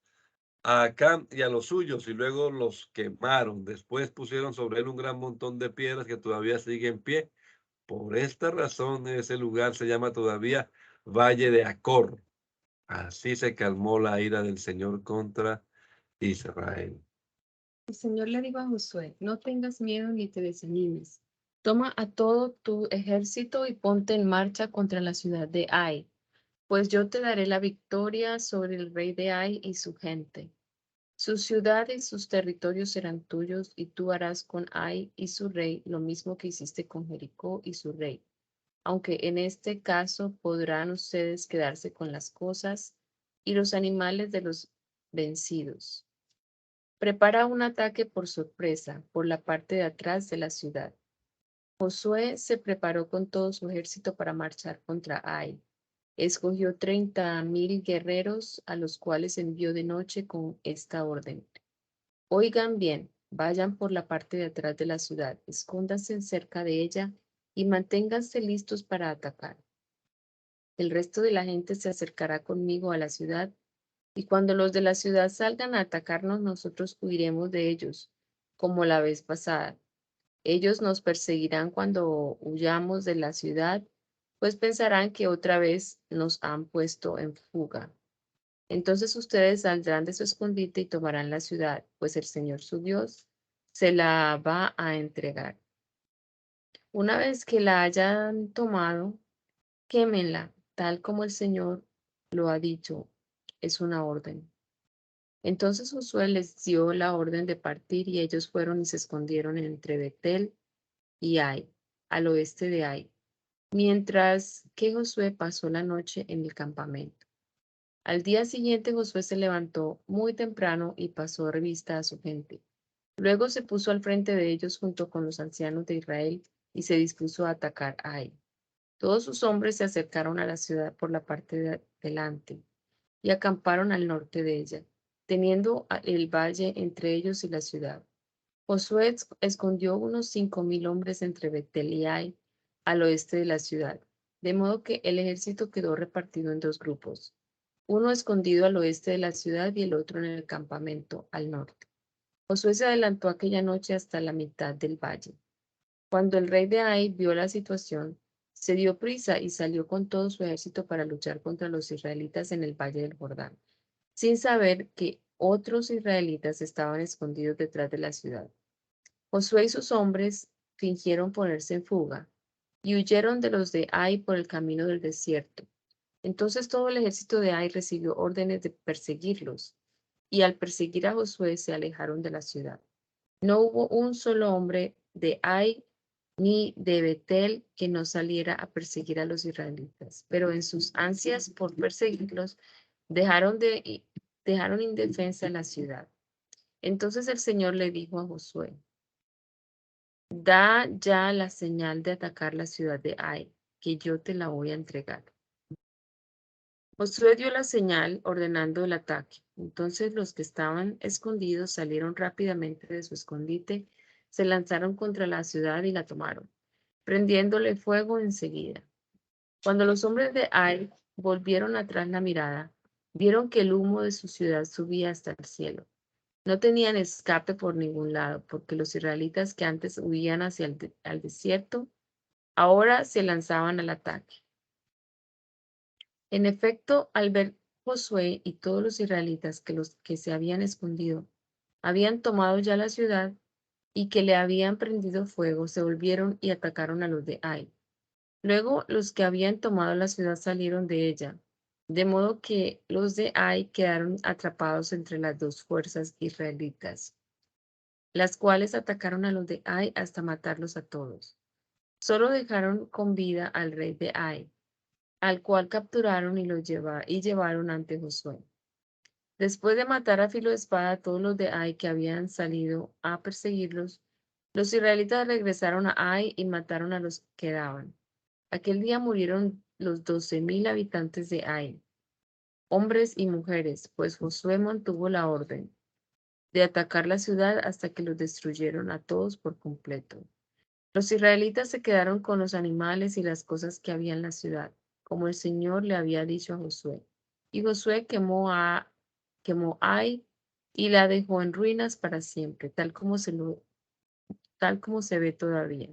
a Acán y a los suyos, y luego los quemaron. Después pusieron sobre él un gran montón de piedras que todavía sigue en pie. Por esta razón ese lugar se llama todavía Valle de Acor. Así se calmó la ira del Señor contra Israel. El Señor le dijo a Josué: no tengas miedo ni te desanimes. Toma a todo tu ejército y ponte en marcha contra la ciudad de Ai, pues yo te daré la victoria sobre el rey de Ai y su gente. Su ciudad y sus territorios serán tuyos, y tú harás con Ai y su rey lo mismo que hiciste con Jericó y su rey. Aunque en este caso podrán ustedes quedarse con las cosas y los animales de los vencidos. Prepara un ataque por sorpresa por la parte de atrás de la ciudad. Josué se preparó con todo su ejército para marchar contra Ai. Escogió 30,000 guerreros, a los cuales envió de noche con esta orden: oigan bien, vayan por la parte de atrás de la ciudad, escóndanse cerca de ella y manténganse listos para atacar. El resto de la gente se acercará conmigo a la ciudad, y cuando los de la ciudad salgan a atacarnos, nosotros huiremos de ellos, como la vez pasada. Ellos nos perseguirán cuando huyamos de la ciudad, pues pensarán que otra vez nos han puesto en fuga. Entonces ustedes saldrán de su escondite y tomarán la ciudad, pues el Señor su Dios se la va a entregar. Una vez que la hayan tomado, quémenla, tal como el Señor lo ha dicho. Es una orden. Entonces Josué les dio la orden de partir, y ellos fueron y se escondieron entre Betel y Ai, al oeste de Ai, mientras que Josué pasó la noche en el campamento. Al día siguiente Josué se levantó muy temprano y pasó revista a su gente. Luego se puso al frente de ellos junto con los ancianos de Israel y se dispuso a atacar a Ai. Todos sus hombres se acercaron a la ciudad por la parte de delante y acamparon al norte de ella, teniendo el valle entre ellos y la ciudad. Josué escondió unos 5,000 hombres entre Betel y Ai, al oeste de la ciudad, de modo que el ejército quedó repartido en dos grupos, uno escondido al oeste de la ciudad y el otro en el campamento al norte. Josué se adelantó aquella noche hasta la mitad del valle. Cuando el rey de Ai vio la situación, se dio prisa y salió con todo su ejército para luchar contra los israelitas en el valle del Jordán, sin saber que otros israelitas estaban escondidos detrás de la ciudad. Josué y sus hombres fingieron ponerse en fuga y huyeron de los de Ai por el camino del desierto. Entonces todo el ejército de Ai recibió órdenes de perseguirlos, y al perseguir a Josué se alejaron de la ciudad. No hubo un solo hombre de Ai ni de Betel que no saliera a perseguir a los israelitas, pero en sus ansias por perseguirlos dejaron indefensa la ciudad. Entonces el Señor le dijo a Josué: Da ya la señal de atacar la ciudad de Ai, que yo te la voy a entregar. Josué dio la señal ordenando el ataque. Entonces los que estaban escondidos salieron rápidamente de su escondite, se lanzaron contra la ciudad y la tomaron, prendiéndole fuego enseguida. Cuando los hombres de Ai volvieron atrás la mirada, vieron que el humo de su ciudad subía hasta el cielo. No tenían escape por ningún lado, porque los israelitas que antes huían hacia al desierto, ahora se lanzaban al ataque. En efecto, al ver Josué y todos los israelitas que los que se habían escondido habían tomado ya la ciudad y que le habían prendido fuego, se volvieron y atacaron a los de Ai. Luego los que habían tomado la ciudad salieron de ella, de modo que los de Ai quedaron atrapados entre las dos fuerzas israelitas, las cuales atacaron a los de Ai hasta matarlos a todos. Solo dejaron con vida al rey de Ai, al cual capturaron y llevaron ante Josué. Después de matar a filo de espada a todos los de Ai que habían salido a perseguirlos, los israelitas regresaron a Ai y mataron a los que quedaban. Aquel día murieron los 12,000 habitantes de Ai, hombres y mujeres, pues Josué mantuvo la orden de atacar la ciudad hasta que los destruyeron a todos por completo. Los israelitas se quedaron con los animales y las cosas que había en la ciudad, como el Señor le había dicho a Josué. Y Josué quemó Ai y la dejó en ruinas para siempre, tal como se ve todavía.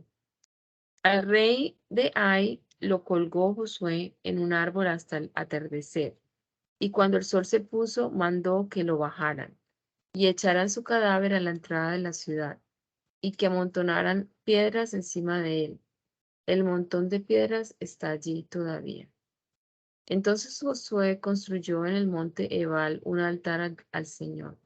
Al rey de Ai lo colgó Josué en un árbol hasta el atardecer, y cuando el sol se puso, mandó que lo bajaran y echaran su cadáver a la entrada de la ciudad, y que amontonaran piedras encima de él. El montón de piedras está allí todavía. Entonces Josué construyó en el monte Ebal un altar al Señor,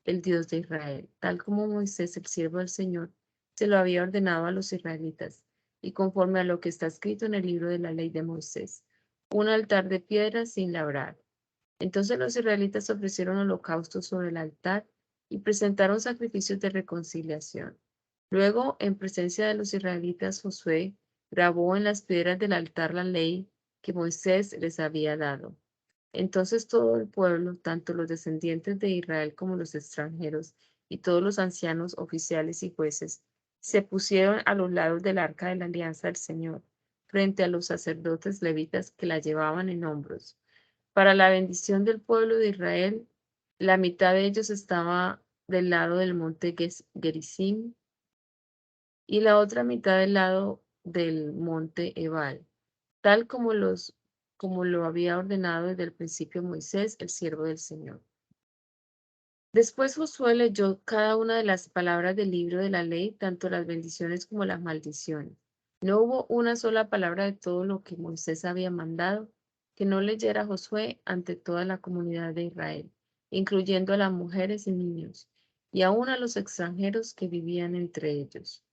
el Dios de Israel, tal como Moisés, el siervo del Señor, se lo había ordenado a los israelitas, y conforme a lo que está escrito en el libro de la ley de Moisés, un altar de piedra sin labrar. Entonces los israelitas ofrecieron holocaustos sobre el altar y presentaron sacrificios de reconciliación. Luego, en presencia de los israelitas, Josué grabó en las piedras del altar la ley que Moisés les había dado. Entonces todo el pueblo, tanto los descendientes de Israel como los extranjeros, y todos los ancianos, oficiales y jueces, se pusieron a los lados del arca de la alianza del Señor, frente a los sacerdotes levitas que la llevaban en hombros. Para la bendición del pueblo de Israel, la mitad de ellos estaba del lado del monte Gerizim y la otra mitad del lado del monte Ebal, tal como lo había ordenado desde el principio Moisés, el siervo del Señor. Después Josué leyó cada una de las palabras del libro de la ley, tanto las bendiciones como las maldiciones. No hubo una sola palabra de todo lo que Moisés había mandado que no leyera Josué ante toda la comunidad de Israel, incluyendo a las mujeres y niños, y aún a los extranjeros que vivían entre ellos.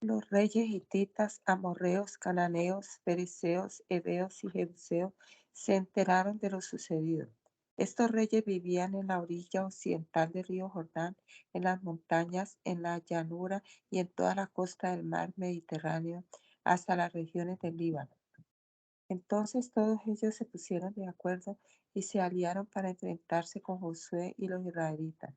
Los reyes hititas, amorreos, cananeos, fereceos, heveos y jebuseos se enteraron de lo sucedido. Estos reyes vivían en la orilla occidental del río Jordán, en las montañas, en la llanura y en toda la costa del mar Mediterráneo, hasta las regiones del Líbano. Entonces todos ellos se pusieron de acuerdo y se aliaron para enfrentarse con Josué y los israelitas.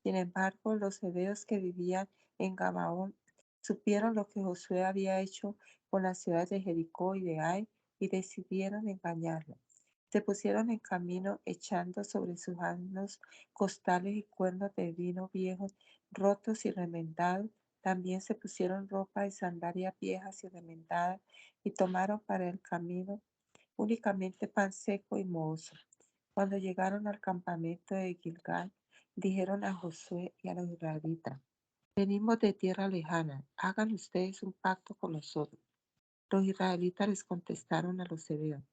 Sin embargo, los heveos que vivían en Gabaón supieron lo que Josué había hecho con las ciudades de Jericó y de Ai y decidieron engañarlo. Se pusieron en camino echando sobre sus asnos costales y cuernos de vino viejos, rotos y remendados, También se pusieron ropa y sandalias viejas y remendadas y tomaron para el camino únicamente pan seco y mohoso. Cuando llegaron al campamento de Gilgal, dijeron a Josué y a los israelitas: venimos de tierra lejana, hagan ustedes un pacto con nosotros. Los israelitas les contestaron a los hebreos: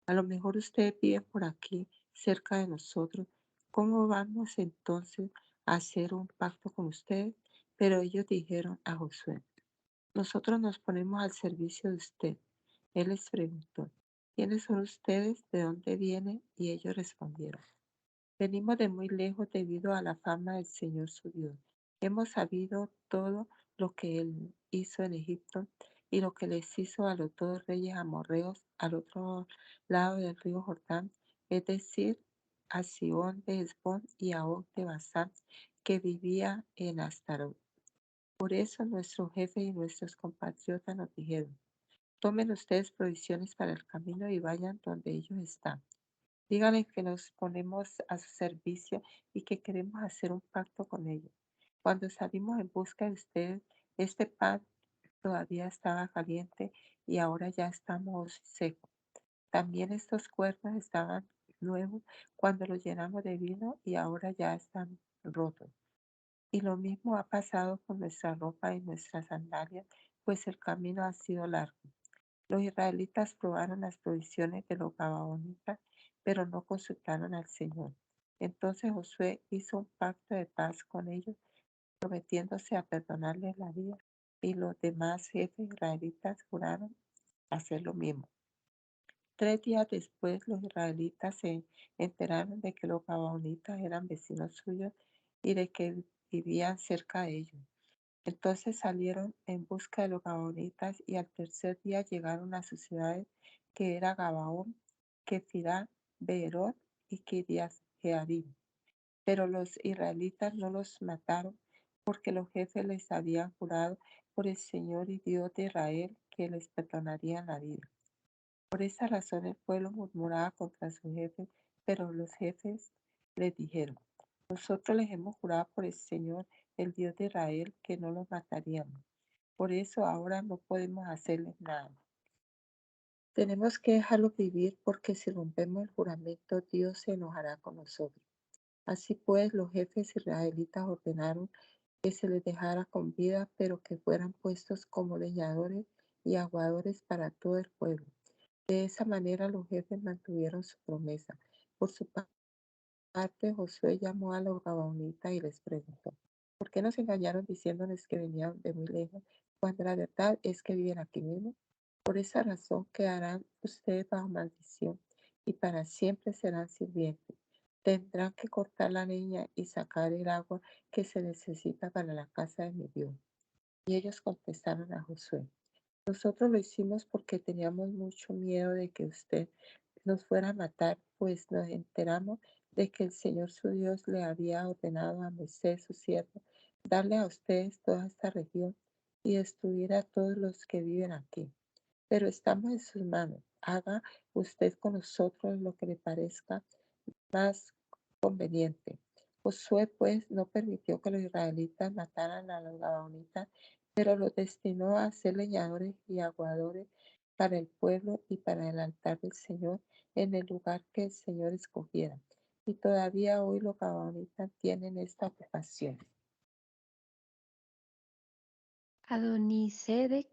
a lo mejor ustedes viven por aquí, cerca de nosotros. ¿Cómo vamos entonces a hacer un pacto con ustedes? Pero ellos dijeron a Josué: nosotros nos ponemos al servicio de usted. Él les preguntó: ¿quiénes son ustedes? ¿De dónde vienen? Y ellos respondieron: venimos de muy lejos debido a la fama del Señor su Dios. Hemos sabido todo lo que Él hizo en Egipto y lo que les hizo a los dos reyes amorreos al otro lado del río Jordán, es decir, a Sihón de Hesbón y a Og de Basán, que vivía en Astarot. Por eso nuestros jefes y nuestros compatriotas nos dijeron: tomen ustedes provisiones para el camino y vayan donde ellos están. Díganles que nos ponemos a su servicio y que queremos hacer un pacto con ellos. Cuando salimos en busca de ustedes, este pan todavía estaba caliente y ahora ya estamos secos. También estos cuernos estaban nuevos cuando los llenamos de vino y ahora ya están rotos. Y lo mismo ha pasado con nuestra ropa y nuestras sandalias, pues el camino ha sido largo. Los israelitas probaron las provisiones de los gabaonitas, pero no consultaron al Señor. Entonces Josué hizo un pacto de paz con ellos, prometiéndose a perdonarles la vida, y los demás jefes israelitas juraron hacer lo mismo. 3 días después, los israelitas se enteraron de que los gabaonitas eran vecinos suyos y de que vivían cerca de ellos. Entonces salieron en busca de los gabaonitas y al tercer día llegaron a sus ciudades, que era Gabaón, Kefirá, Beerot y Kiriat Jearim. Pero los israelitas no los mataron porque los jefes les habían jurado por el Señor y Dios de Israel que les perdonarían la vida. Por esa razón el pueblo murmuraba contra sus jefes, pero los jefes les dijeron: nosotros les hemos jurado por el Señor, el Dios de Israel, que no los mataríamos. Por eso ahora no podemos hacerles nada. Tenemos que dejarlos vivir porque si rompemos el juramento, Dios se enojará con nosotros. Así pues, los jefes israelitas ordenaron que se les dejara con vida, pero que fueran puestos como leñadores y aguadores para todo el pueblo. De esa manera los jefes mantuvieron su promesa. Por su parte, Josué llamó a los gabaonitas y les preguntó: ¿por qué nos engañaron diciéndoles que venían de muy lejos, cuando la verdad es que viven aquí mismo? Por esa razón quedarán ustedes bajo maldición y para siempre serán sirvientes. Tendrán que cortar la leña y sacar el agua que se necesita para la casa de mi Dios. Y ellos contestaron a Josué: nosotros lo hicimos porque teníamos mucho miedo de que usted nos fuera a matar, pues nos enteramos de que el Señor su Dios le había ordenado a Moisés, su siervo, darle a ustedes toda esta región y destruir a todos los que viven aquí. Pero estamos en sus manos. Haga usted con nosotros lo que le parezca más conveniente. Josué pues no permitió que los israelitas mataran a los gabaonitas, pero los destinó a ser leñadores y aguadores para el pueblo y para el altar del Señor en el lugar que el Señor escogiera. Y todavía hoy los gabaonitas tienen esta ocupación. Adonisedec,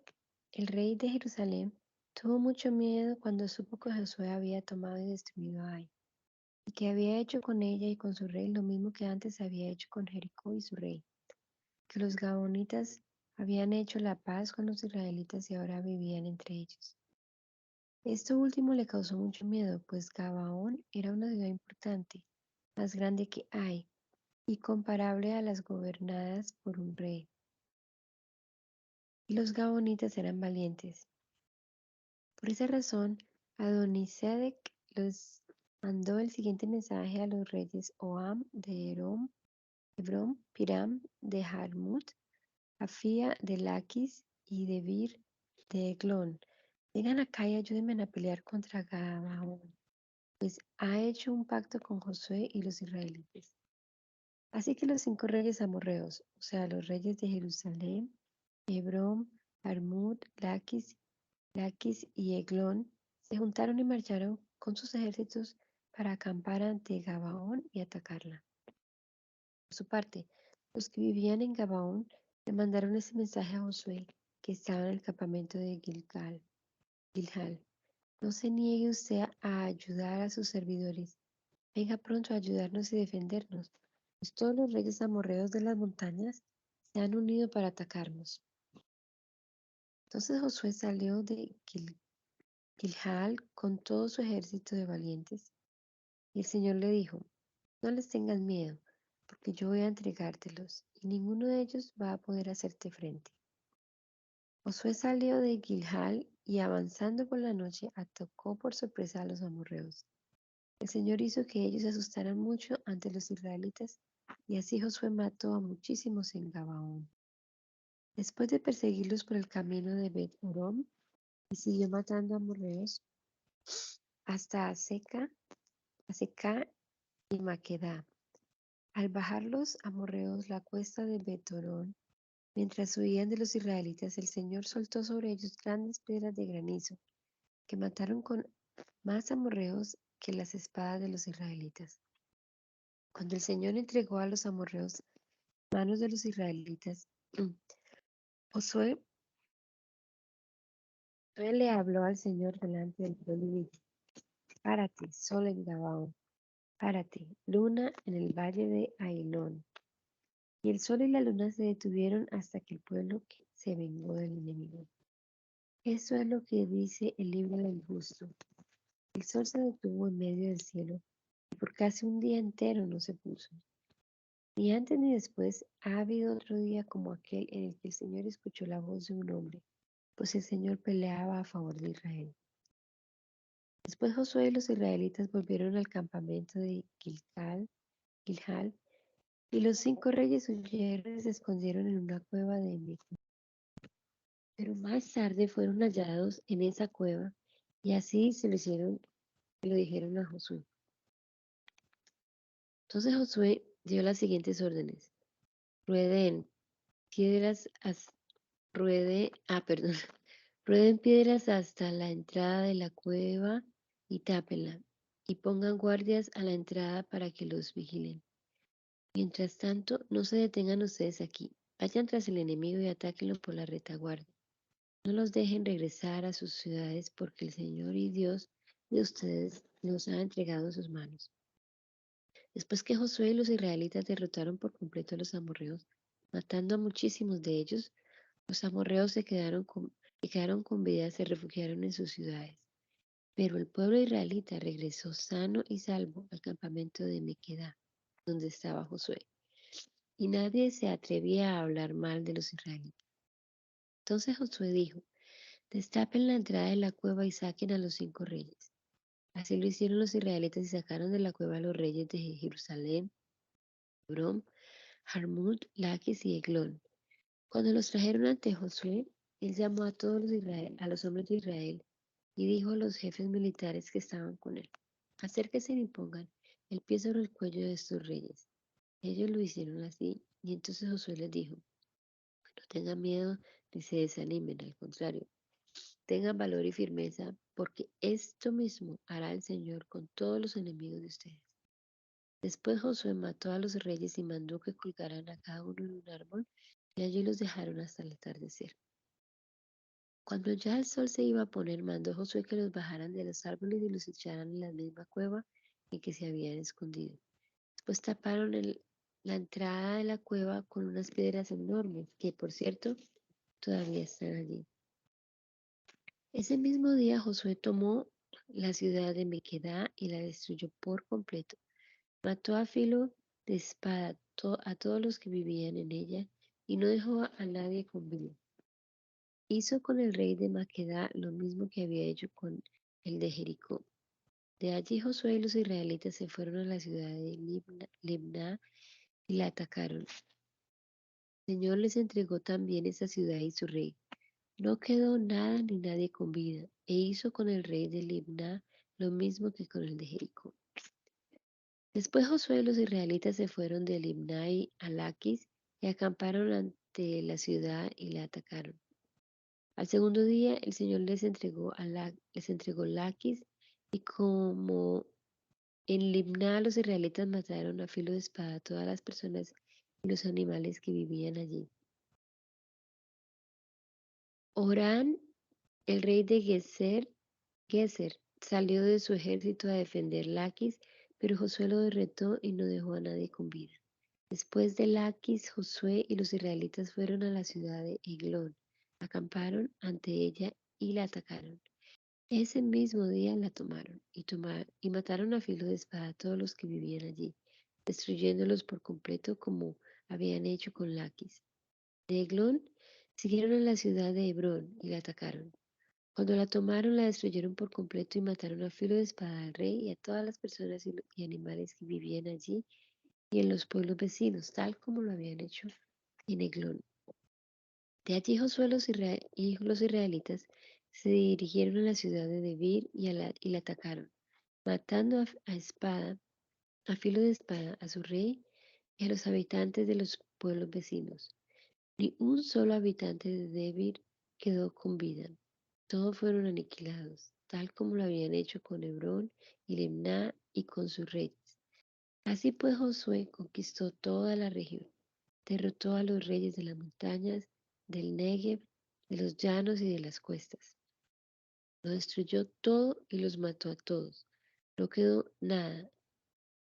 el rey de Jerusalén, tuvo mucho miedo cuando supo que Josué había tomado y destruido a Ai, y que había hecho con ella y con su rey lo mismo que antes había hecho con Jericó y su rey, que los Gabonitas habían hecho la paz con los israelitas y ahora vivían entre ellos. Esto último le causó mucho miedo, pues Gabaón era una ciudad importante, más grande que Ai, y comparable a las gobernadas por un rey. Y los Gabonitas eran valientes. Por esa razón, Adonisedec les mandó el siguiente mensaje a los reyes Oam de Hebrón, Piram de Jarmut, Afía de Laquis y Debir de Eglón. Vengan acá y ayúdenme a pelear contra Gabaón, pues ha hecho un pacto con Josué y los israelitas. Así que los 5 reyes amorreos, o sea, los reyes de Jerusalén, Hebrón, Jarmut, Laquis y Eglón se juntaron y marcharon con sus ejércitos para acampar ante Gabaón y atacarla. Por su parte, los que vivían en Gabaón le mandaron ese mensaje a Josué, que estaba en el campamento de Gilgal. No se niegue usted a ayudar a sus servidores. Venga pronto a ayudarnos y defendernos, pues todos los reyes amorreos de las montañas se han unido para atacarnos. Entonces Josué salió de Gilgal con todo su ejército de valientes, y el Señor le dijo: no les tengas miedo, porque yo voy a entregártelos, y ninguno de ellos va a poder hacerte frente. Josué salió de Gilgal y avanzando por la noche atacó por sorpresa a los amorreos. El Señor hizo que ellos se asustaran mucho ante los israelitas, y así Josué mató a muchísimos en Gabaón. Después de perseguirlos por el camino de Bet-Horon, y siguió matando a amorreos hasta Aseca y Maquedá. Al bajar los amorreos la cuesta de Bet-Horon, mientras huían de los israelitas, el Señor soltó sobre ellos grandes piedras de granizo, que mataron con más amorreos que las espadas de los israelitas. Cuando el Señor entregó a los amorreos manos de los israelitas, Josué le habló al Señor delante del pueblo y dijo: párate, sol en Gabaón, párate, luna en el valle de Ailón. Y el sol y la luna se detuvieron hasta que el pueblo se vengó del enemigo. Eso es lo que dice el libro del justo. El sol se detuvo en medio del cielo, y por casi un día entero no se puso. Ni antes ni después ha habido otro día como aquel en el que el Señor escuchó la voz de un hombre, pues el Señor peleaba a favor de Israel. Después Josué y los israelitas volvieron al campamento de Gilgal, y los 5 reyes huyeron y se escondieron en una cueva de Megido. Pero más tarde fueron hallados en esa cueva, y así se lo dijeron a Josué. Entonces Josué dio las siguientes órdenes: rueden piedras, perdón, rueden piedras hasta la entrada de la cueva y tápenla, y pongan guardias a la entrada para que los vigilen. Mientras tanto, no se detengan ustedes aquí. Vayan tras el enemigo y atáquenlo por la retaguardia. No los dejen regresar a sus ciudades, porque el Señor y Dios de ustedes los ha entregado en sus manos. Después que Josué y los israelitas derrotaron por completo a los amorreos, matando a muchísimos de ellos, los amorreos que quedaron con vida se refugiaron en sus ciudades. Pero el pueblo israelita regresó sano y salvo al campamento de Mequedá, donde estaba Josué, y nadie se atrevía a hablar mal de los israelitas. Entonces Josué dijo: destapen la entrada de la cueva y saquen a los 5 reyes. Así lo hicieron los israelitas y sacaron de la cueva a los reyes de Jerusalén, Hebrón, Jarmut, Laquis y Eglón. Cuando los trajeron ante Josué, él llamó a todos a los hombres de Israel, y dijo a los jefes militares que estaban con él: acérquense y pongan el pie sobre el cuello de estos reyes. Ellos lo hicieron así, y entonces Josué les dijo: no tengan miedo ni se desanimen, al contrario, tengan valor y firmeza, porque esto mismo hará el Señor con todos los enemigos de ustedes. Después Josué mató a los reyes y mandó que colgaran a cada uno en un árbol, y allí los dejaron hasta el atardecer. Cuando ya el sol se iba a poner, mandó Josué que los bajaran de los árboles y los echaran en la misma cueva en que se habían escondido. Después taparon la entrada de la cueva con unas piedras enormes, que por cierto todavía están allí. Ese mismo día Josué tomó la ciudad de Mequedá y la destruyó por completo. Mató a filo de espada a todos los que vivían en ella, y no dejó a nadie con vida. Hizo con el rey de Maquedá lo mismo que había hecho con el de Jericó. De allí Josué y los israelitas se fueron a la ciudad de Libná y la atacaron. El Señor les entregó también esa ciudad y su rey. No quedó nada ni nadie con vida, e hizo con el rey de Libná lo mismo que con el de Jericó. Después Josué y los israelitas se fueron de Libná a Laquis y acamparon de la ciudad y la atacaron. Al segundo día el Señor les entregó Laquis, y como en Libná los israelitas mataron a filo de espada a todas las personas y los animales que vivían allí. Orán, el rey de Geser, salió de su ejército a defender Laquis, pero Josué lo derrotó y no dejó a nadie con vida. Después de Laquis, Josué y los israelitas fueron a la ciudad de Eglón, acamparon ante ella y la atacaron. Ese mismo día la tomaron y mataron a filo de espada a todos los que vivían allí, destruyéndolos por completo como habían hecho con Laquis. De Eglón siguieron a la ciudad de Hebrón y la atacaron. Cuando la tomaron, la destruyeron por completo y mataron a filo de espada al rey y a todas las personas y animales que vivían allí y en los pueblos vecinos, tal como lo habían hecho en Eglón. De allí Josué y los israelitas se dirigieron a la ciudad de Debir y la atacaron, matando a filo de espada a su rey y a los habitantes de los pueblos vecinos. Ni un solo habitante de Debir quedó con vida. Todos fueron aniquilados, tal como lo habían hecho con Hebrón y Limná y con sus reyes. Así pues Josué conquistó toda la región, derrotó a los reyes de las montañas, del Negev, de los llanos y de las cuestas. Lo destruyó todo y los mató a todos. No quedó nada,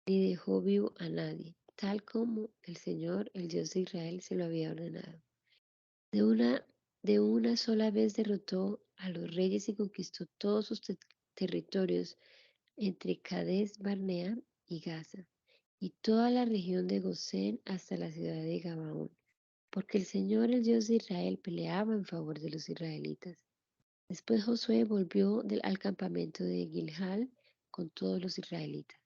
ni dejó vivo a nadie, tal como el Señor, el Dios de Israel, se lo había ordenado. De una sola vez derrotó a los reyes y conquistó todos sus territorios entre Cades Barnea y Gaza, y toda la región de Gosén hasta la ciudad de Gabaón, porque el Señor, el Dios de Israel, peleaba en favor de los israelitas. Después Josué volvió al campamento de Gilgal con todos los israelitas.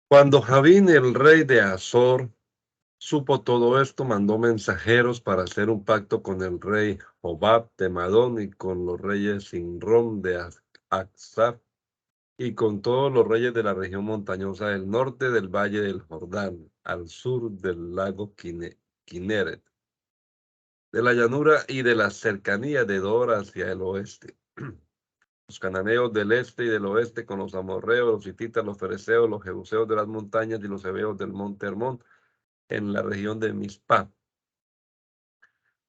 Cuando Javín, el rey de Azor, supo todo esto, mandó mensajeros para hacer un pacto con el rey Jobab de Madón y con los reyes Sinrón de Aksaf y con todos los reyes de la región montañosa del norte del valle del Jordán, al sur del lago Kineret, de la llanura y de la cercanía de Dor hacia el oeste. Los cananeos del este y del oeste con los amorreos, los hititas, los fereceos, los jebuseos de las montañas y los heveos del monte Hermón en la región de Mizpah.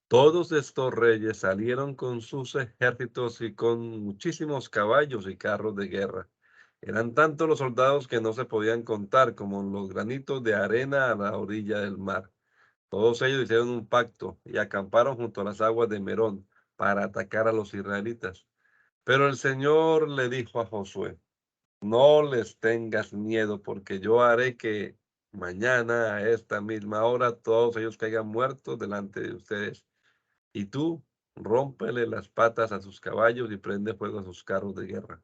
Todos estos reyes salieron con sus ejércitos y con muchísimos caballos y carros de guerra. Eran tantos los soldados que no se podían contar como los granitos de arena a la orilla del mar. Todos ellos hicieron un pacto y acamparon junto a las aguas de Merón para atacar a los israelitas. Pero el Señor le dijo a Josué: no les tengas miedo, porque yo haré que mañana a esta misma hora todos ellos caigan muertos delante de ustedes. Y tú, rómpele las patas a sus caballos y prende fuego a sus carros de guerra.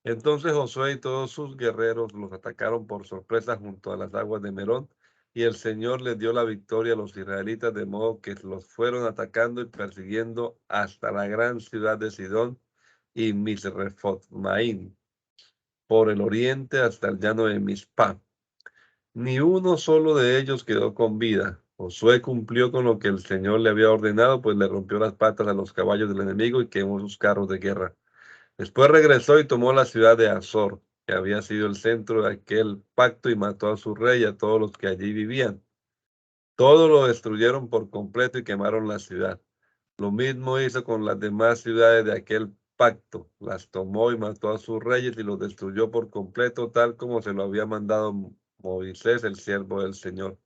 Entonces Josué y todos sus guerreros los atacaron por sorpresa junto a las aguas de Merón, y el Señor les dio la victoria a los israelitas, de modo que los fueron atacando y persiguiendo hasta la gran ciudad de Sidón y Misrefot-Maín, por el oriente hasta el llano de Mizpah. Ni uno solo de ellos quedó con vida. Josué cumplió con lo que el Señor le había ordenado, pues le rompió las patas a los caballos del enemigo y quemó sus carros de guerra. Después regresó y tomó la ciudad de Azor, que había sido el centro de aquel pacto, y mató a su rey y a todos los que allí vivían. Todo lo destruyeron por completo y quemaron la ciudad. Lo mismo hizo con las demás ciudades de aquel pacto. Las tomó y mató a sus reyes y los destruyó por completo, tal como se lo había mandado Moisés, el siervo del Señor.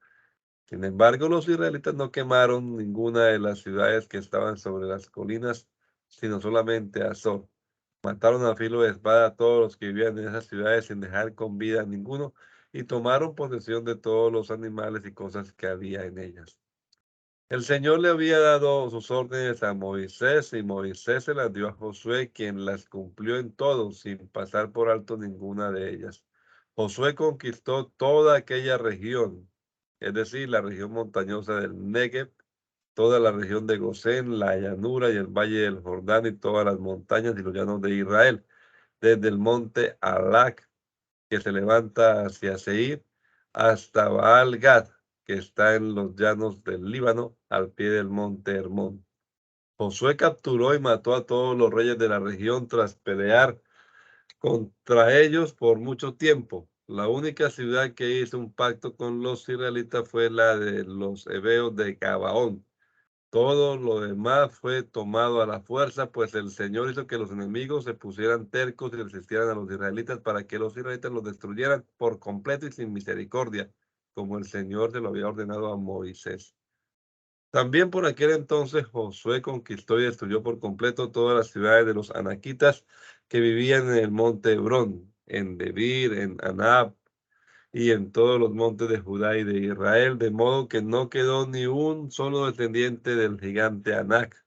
Sin embargo, los israelitas no quemaron ninguna de las ciudades que estaban sobre las colinas, sino solamente Azor. Mataron a filo de espada a todos los que vivían en esas ciudades sin dejar con vida a ninguno, y tomaron posesión de todos los animales y cosas que había en ellas. El Señor le había dado sus órdenes a Moisés, y Moisés se las dio a Josué, quien las cumplió en todo, sin pasar por alto ninguna de ellas. Josué conquistó toda aquella región, es decir, la región montañosa del Negev, toda la región de Gosén, la llanura y el valle del Jordán y todas las montañas y los llanos de Israel, desde el monte Alac, que se levanta hacia Seir, hasta Baal Gad, que está en los llanos del Líbano, al pie del monte Hermón. Josué capturó y mató a todos los reyes de la región tras pelear contra ellos por mucho tiempo. La única ciudad que hizo un pacto con los israelitas fue la de los heveos de Gabaón. Todo lo demás fue tomado a la fuerza, pues el Señor hizo que los enemigos se pusieran tercos y resistieran a los israelitas para que los israelitas los destruyeran por completo y sin misericordia, como el Señor se lo había ordenado a Moisés. También por aquel entonces Josué conquistó y destruyó por completo todas las ciudades de los anaquitas que vivían en el monte Hebrón, en Debir, en Anab y en todos los montes de Judá y de Israel, de modo que no quedó ni un solo descendiente del gigante Anac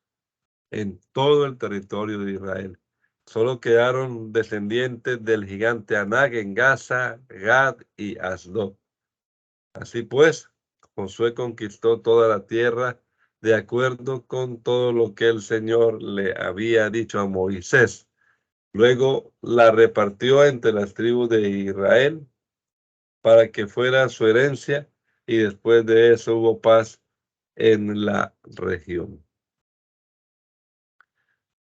en todo el territorio de Israel. Solo quedaron descendientes del gigante Anac en Gaza, Gad y Asdod. Así pues, Josué conquistó toda la tierra de acuerdo con todo lo que el Señor le había dicho a Moisés. Luego la repartió entre las tribus de Israel para que fuera su herencia, y después de eso hubo paz en la región.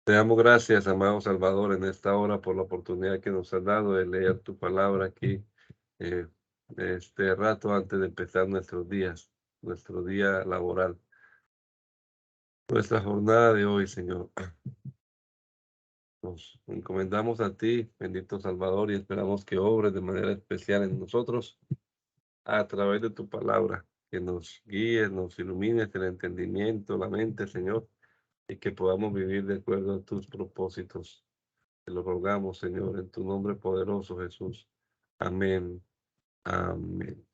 Te damos gracias, amado Salvador, en esta hora por la oportunidad que nos has dado de leer tu palabra aquí, este rato antes de empezar nuestros días, nuestro día laboral, nuestra jornada de hoy, Señor. Nos encomendamos a ti, bendito Salvador, y esperamos que obres de manera especial en nosotros a través de tu palabra, que nos guíes, nos ilumines el entendimiento, la mente, Señor, y que podamos vivir de acuerdo a tus propósitos. Te lo rogamos, Señor, en tu nombre poderoso, Jesús. Amén. Amén.